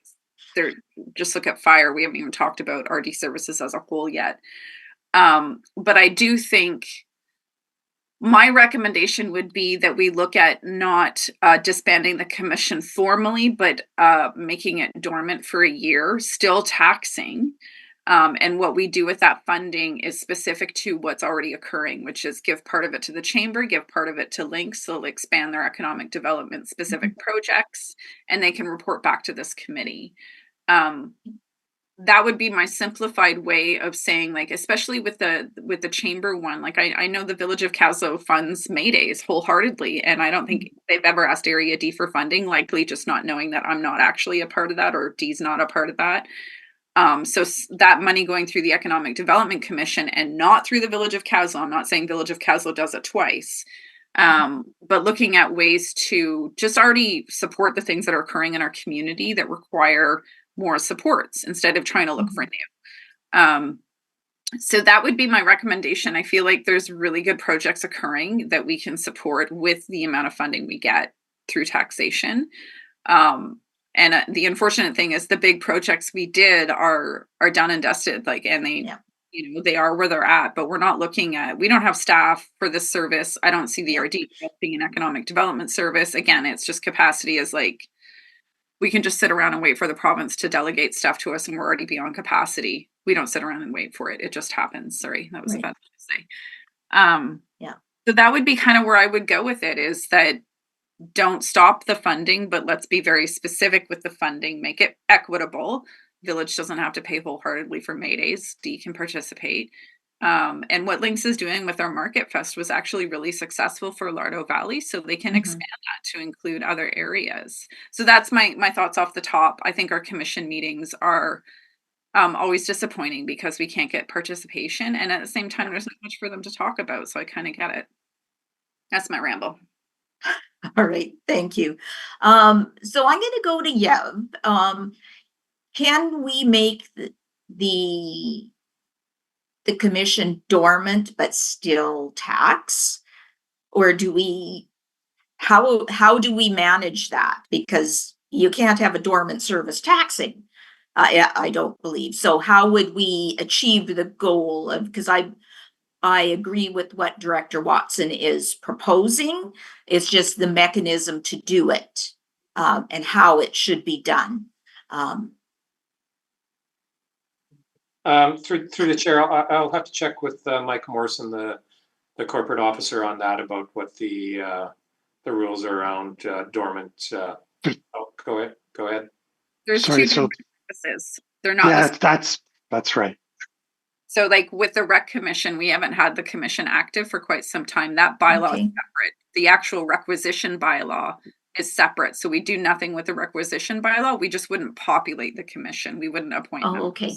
just look at fire. We haven't even talked about RD services as a whole yet. But I do think my recommendation would be that we look at not disbanding the commission formally, but making it dormant for a year, still taxing. And what we do with that funding is specific to what's already occurring, which is give part of it to the chamber, give part of it to Links, so they'll expand their economic development specific projects, and they can report back to this committee. That would be my simplified way of saying, like, especially with the chamber one, like I know the Village of Caslo funds Maydays wholeheartedly, and I don't think they've ever asked Area D for funding, likely just not knowing that I'm not actually a part of that, or D's not a part of that. So that money going through the Economic Development Commission and not through the Village of Caslo, I'm not saying Village of Caslo does it twice, but looking at ways to just already support the things that are occurring in our community that require more supports instead of trying to look for new. So that would be my recommendation. I feel like there's really good projects occurring that we can support with the amount of funding we get through taxation. And the unfortunate thing is the big projects we did are done and dusted, and they, they are where they're at, but we don't have staff for this service. I don't see the RD being an economic development service. Again, it's just capacity is we can just sit around and wait for the province to delegate stuff to us and we're already beyond capacity. We don't sit around and wait for it. It just happens. Sorry, that was a bad thing to say. So that would be kind of where I would go with it, is that don't stop the funding, but let's be very specific with the funding, make it equitable. Village doesn't have to pay wholeheartedly for Maydays. D can participate. And what Links is doing with our Market Fest was actually really successful for Lardo Valley, so they can expand that to include other areas. So that's my thoughts off the top. I think our commission meetings are always disappointing because we can't get participation, and at the same time, there's not much for them to talk about, so I kind of get it. That's my ramble. All right, thank you. So I'm going to go to Yev. Can we make the commission dormant but still tax, or how do we manage that? Because you can't have a dormant service taxing. I don't believe. So how would we achieve the goal of, because I agree with what Director Watson is proposing. It's just the mechanism to do it, and how it should be done. Through the chair, I'll have to check with Mike Morrison, the corporate officer, on that, about what the rules are around dormant. Go ahead. There's Sorry, two so services. They're not yeah, the that's right. So like with the rec commission, we haven't had the commission active for quite some time. That bylaw is Okay. separate. The actual requisition bylaw is separate. So we do nothing with the requisition bylaw. We just wouldn't populate the commission. We wouldn't appoint Oh, members. okay.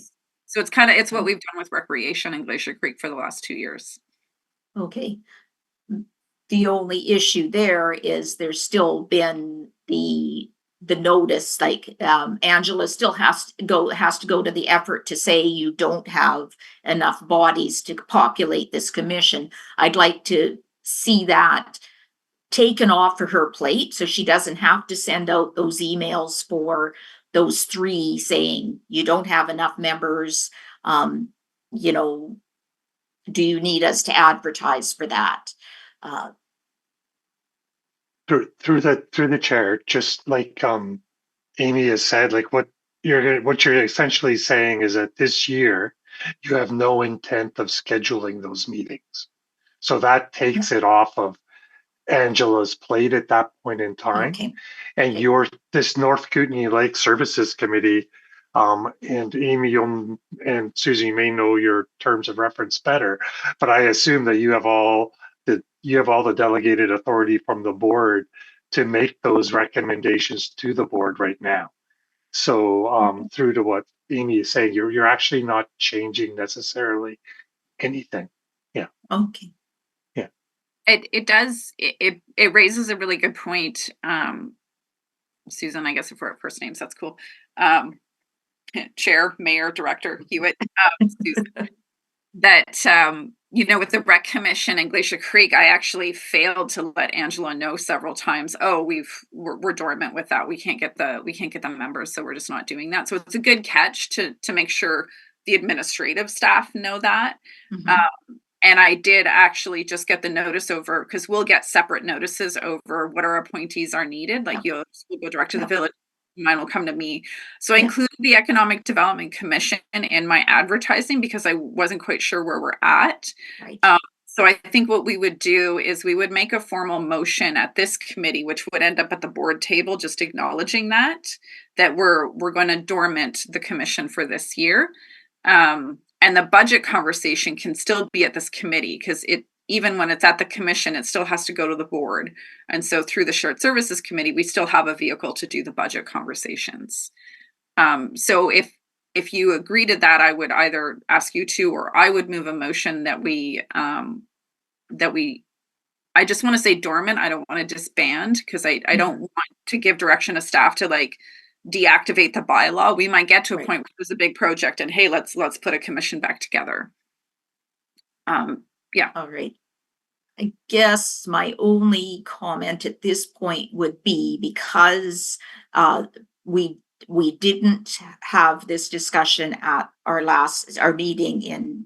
So it's what we've done with recreation in Glacier Creek for the last 2 years. Okay. The only issue there is there's still been the notice, like, Angela still has to go to the effort to say you don't have enough bodies to populate this commission. I'd like to see that taken off of her plate, so she doesn't have to send out those emails for those 3 saying you don't have enough members. You know, do you need us to advertise for that? Through the chair, just like Amy has said, like what you're essentially saying is that this year you have no intent of scheduling those meetings. So that takes it off of Angela's plate at that point in time. Okay. And Okay. this North Kootenay Lake Services Committee, and Amy and Susie may know your terms of reference better, but I assume that you have all the delegated authority from the board to make those recommendations to the board right now. So through to what Amy is saying, you're actually not changing necessarily anything. Yeah. Okay. Yeah. It raises a really good point. Susan, I guess if we're at first names, that's cool. Chair, Mayor, Director Hewitt, Susan, that with the rec commission in Glacier Creek, I actually failed to let Angela know several times. Oh, we're dormant with that. We can't get the members, so we're just not doing that. So it's a good catch to make sure the administrative staff know that. Mhm. And I did actually just get the notice over, because we'll get separate notices over what our appointees are needed. Like you'll go direct to the village, mine will come to me. So I included the Economic Development Commission in my advertising because I wasn't quite sure where we're at. Right. So I think what we would do is we would make a formal motion at this committee, which would end up at the board table, just acknowledging that we're going to dormant the commission for this year. And the budget conversation can still be at this committee, because even when it's at the commission, it still has to go to the board. And so through the shared services committee, we still have a vehicle to do the budget conversations. So if you agree to that, I would either ask you to, or I would move a motion that we I just want to say dormant. I don't want to disband, because I don't want to give direction to staff to like deactivate the bylaw. We might get to a point where there's a big project and hey, let's put a commission back together. Yeah. All right. I guess my only comment at this point would be, because we didn't have this discussion at our last meeting. And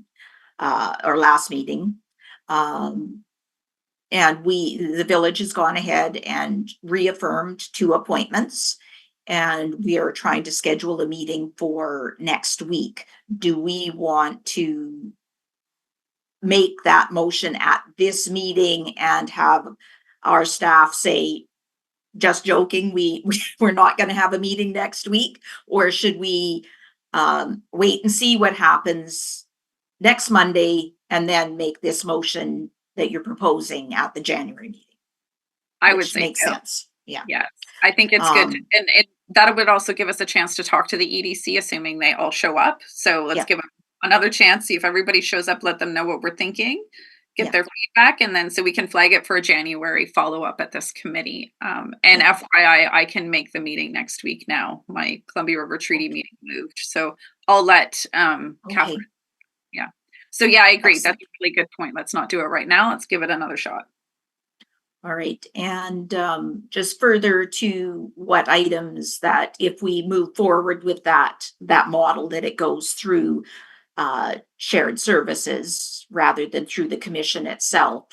the village has gone ahead and reaffirmed 2 appointments, and we are trying to schedule a meeting for next week. Do we want to make that motion at this meeting and have our staff say, just joking, we're not going to have a meeting next week? Or should we wait and see what happens next Monday and then make this motion that you're proposing at the January meeting? I would say makes no. sense. Yeah. Yes, I think it's good. And that would also give us a chance to talk to the EDC, assuming they all show up. So let's give them another chance, see if everybody shows up, let them know what we're thinking, get their feedback, and then so we can flag it for a January follow-up at this committee. And FYI, I can make the meeting next week now. My Columbia River Treaty meeting moved. So I'll let Catherine. Yeah. So yeah, I agree. That's a really good point. Let's not do it right now. Let's give it another shot. All right, and just further to what items that if we move forward with that model, that it goes through shared services rather than through the commission itself.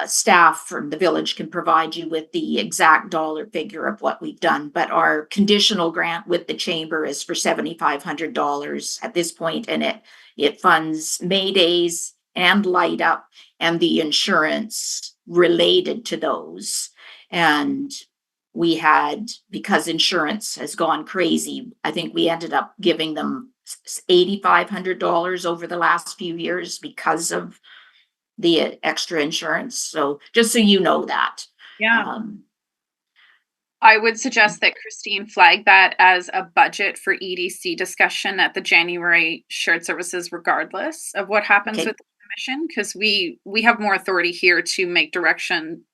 Staff from the village can provide you with the exact dollar figure of what we've done, but our conditional grant with the chamber is for $7,500 at this point, and it funds May days and light up and the insurance related to those. And we had, because insurance has gone crazy, I think we ended up giving them $8,500 over the last few years because of the extra insurance. So just so you know that. Yeah. I would suggest that Christine flag that as a budget for EDC discussion at the January shared services, regardless of what happens Okay. with the commission, because we have more authority here to make direction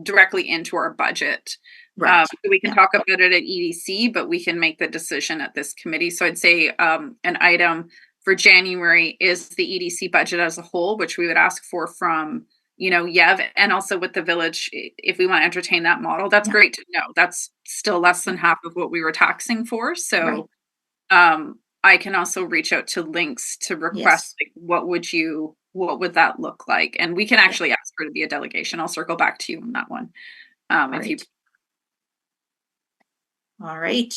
directly into our budget. Right. We can talk about it at EDC, but we can make the decision at this committee. So I'd say an item for January is the EDC budget as a whole, which we would ask for from, Yev, and also with the village, if we want to entertain that model. That's great to know. That's still less than half of what we were taxing for. So I can also reach out to Lynx to request, like, what would that look like? And we can actually ask her to be a delegation. I'll circle back to you on that one. All right.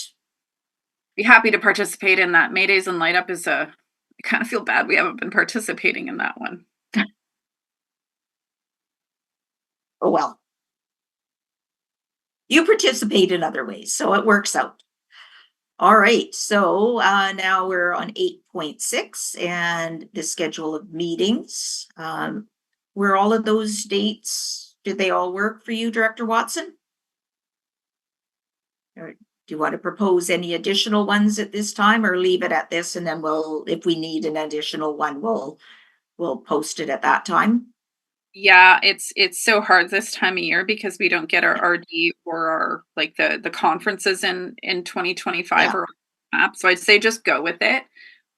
Be happy to participate in that. May Days and Light Up is I kind of feel bad we haven't been participating in that one. Oh, well. You participate in other ways, so it works out. All right, so now we're on 8.6 and the schedule of meetings. Were all of those dates, did they all work for you, Director Watson? Or do you want to propose any additional ones at this time, or leave it at this, and then we'll, if we need an additional one, we'll post it at that time? Yeah, it's so hard this time of year because we don't get our RD or our, like, the conferences in 2025 or map. So I'd say just go with it.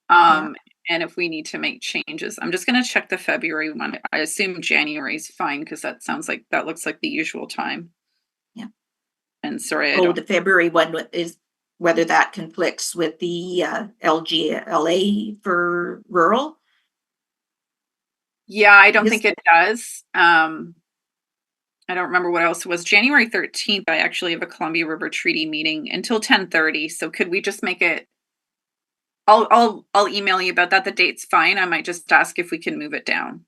And if we need to make changes, I'm just going to check the February one. I assume January is fine because that looks like the usual time. Yeah. And sorry, the February one is whether that conflicts with the LGLA for rural. Yeah, I don't think it does. I don't remember what else it was. January 13th, I actually have a Columbia River Treaty meeting until 10:30. So could we just make it? I'll email you about that. The date's fine. I might just ask if we can move it down.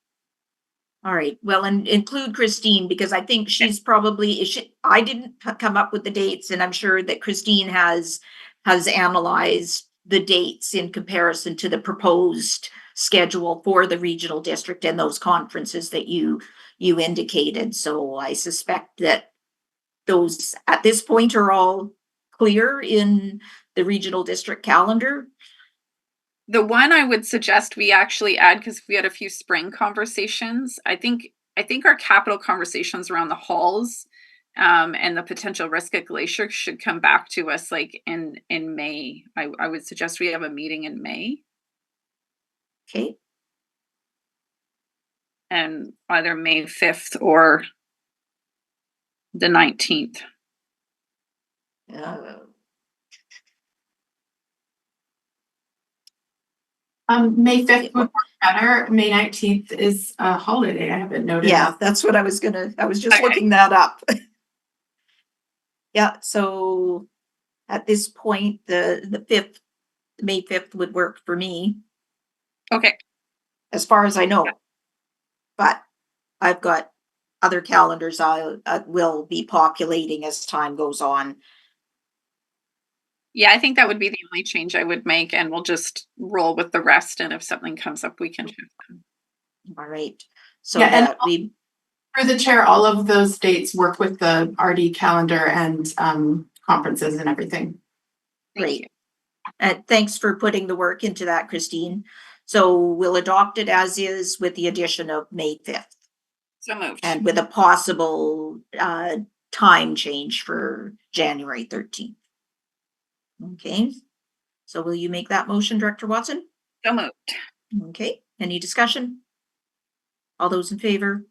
All right. Well, and include Christine, because I think she's probably, I didn't come up with the dates, and I'm sure that Christine has analyzed the dates in comparison to the proposed schedule for the regional district and those conferences that you indicated. So I suspect that those at this point are all clear in the regional district calendar. The one I would suggest we actually add, because we had a few spring conversations, I think our capital conversations around the halls and the potential risk at Glacier should come back to us like in May. I would suggest we have a meeting in May. Okay. And either May 5th or the 19th. May 5th would work better. May 19th is a holiday. I haven't noted. Yeah, that's what I was just looking that up. Yeah, so at this point, the 5th, May 5th would work for me. Okay. As far as I know. But I've got other calendars I will be populating as time goes on. Yeah, I think that would be the only change I would make, and we'll just roll with the rest. And if something comes up, we can shift them. All right. So for the chair, all of those dates work with the RD calendar and conferences and everything. Great. Thanks for putting the work into that, Christine. So we'll adopt it as is with the addition of May 5th. So moved. And with a possible time change for January 13th. Okay. So will you make that motion, Director Watson? So moved. Okay. Any discussion? All those in favor?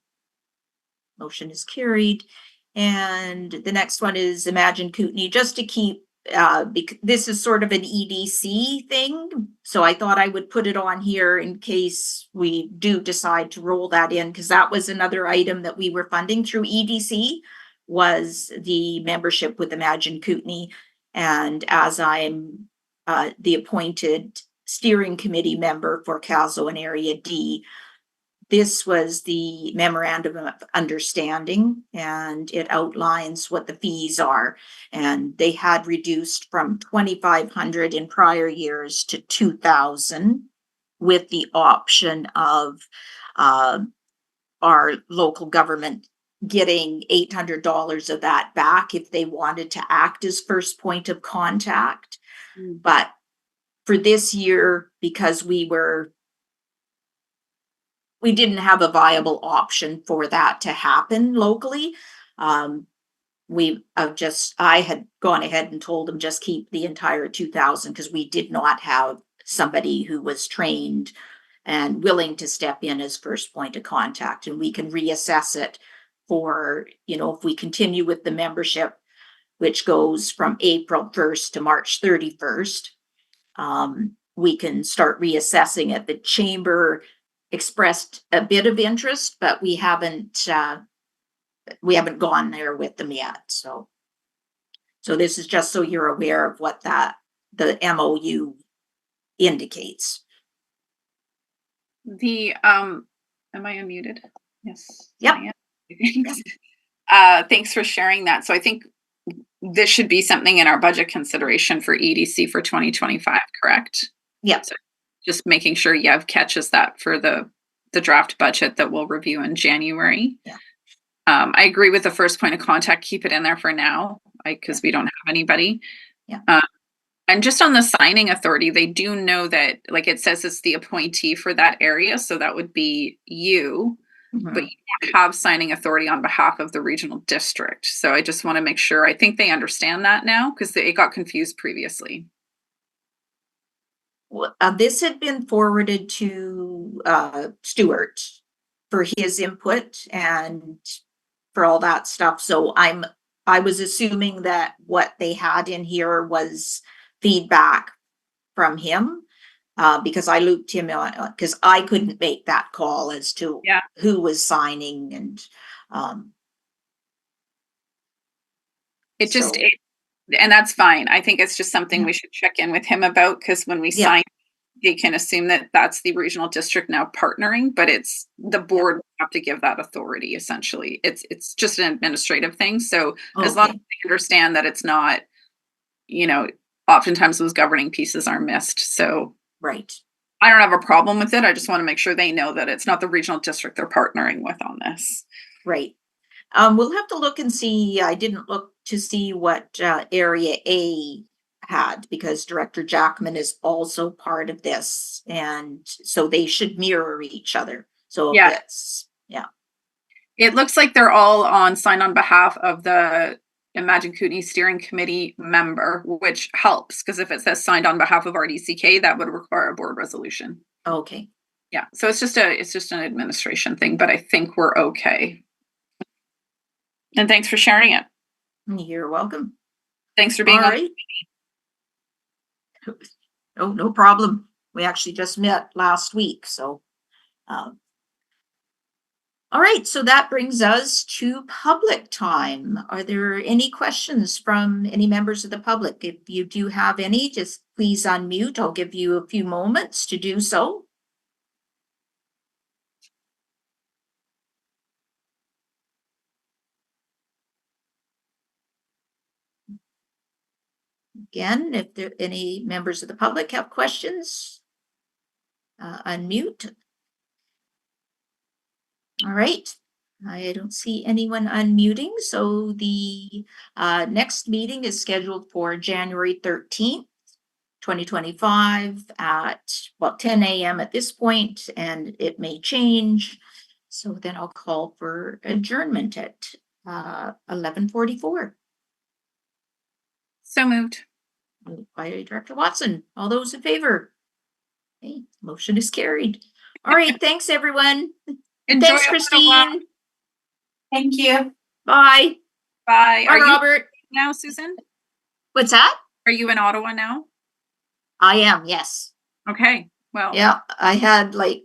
Motion is carried. And the next one is Imagine Kootenay, just to keep, this is sort of an EDC thing. So I thought I would put it on here in case we do decide to roll that in, because that was another item that we were funding through EDC, was the membership with Imagine Kootenay. And as I'm the appointed steering committee member for Castle and Area D, this was the memorandum of understanding, and it outlines what the fees are. And they had reduced from 2,500 in prior years to 2,000, with the option of our local government getting $800 of that back if they wanted to act as first point of contact. But for this year, because we didn't have a viable option for that to happen locally, I had gone ahead and told them just keep the entire 2,000, because we did not have somebody who was trained and willing to step in as first point of contact. And we can reassess it for, if we continue with the membership, which goes from April 1st to March 31st, we can start reassessing it. The chamber expressed a bit of interest, but we haven't gone there with them yet. So this is just so you're aware of what the MOU indicates. Am I unmuted? Yes. Yep. I am. Thanks. Thanks for sharing that. So I think this should be something in our budget consideration for EDC for 2025, correct? Yeah. So just making sure Yev catches that for the draft budget that we'll review in January. Yeah. I agree with the first point of contact. Keep it in there for now, because we don't have anybody. Yeah. And just on the signing authority, they do know that, like it says, it's the appointee for that area. So that would be you, but you don't have signing authority on behalf of the regional district. So I just want to make sure. I think they understand that now, because it got confused previously. Well, this had been forwarded to Stuart for his input and for all that stuff. So I was assuming that what they had in here was feedback from him, because I looped him on, because I couldn't make that call as to who was signing. And and that's fine. I think it's just something we should check in with him about, because when we sign, they can assume that that's the regional district now partnering, but it's the board have to give that authority. Essentially, it's just an administrative thing. So as long as they understand that it's not, oftentimes those governing pieces are missed. So right, I don't have a problem with it. I just want to make sure they know that it's not the regional district they're partnering with on this. Right. We'll have to look and see. I didn't look to see what Area A had, because Director Jackman is also part of this, and so they should mirror each other. So it looks like they're all signed on behalf of the Imagine Kootenay Steering Committee member, which helps, because if it says signed on behalf of RDCK, that would require a board resolution. Okay. Yeah. So it's just an administration thing, but I think we're okay. And thanks for sharing it. You're welcome. Thanks for being on. Right. Oh, no problem. We actually just met last week. So, all right. So that brings us to public time. Are there any questions from any members of the public? If you do have any, just please unmute. I'll give you a few moments to do so. Again, if there any members of the public have questions, unmute. All right. I don't see anyone unmuting. So the next meeting is scheduled for January 13th, 2025 at 10 a.m. at this point, and it may change. So then I'll call for adjournment at 11:44. So moved. By Director Watson. All those in favor? Okay, motion is carried. All right, thanks everyone. Enjoy Thanks, Christine. Thank you. Bye. Bye. Bye, Are you Robert. now, Susan? What's that? Are you in Ottawa now? I am, yes. Okay, well. Yeah, I had like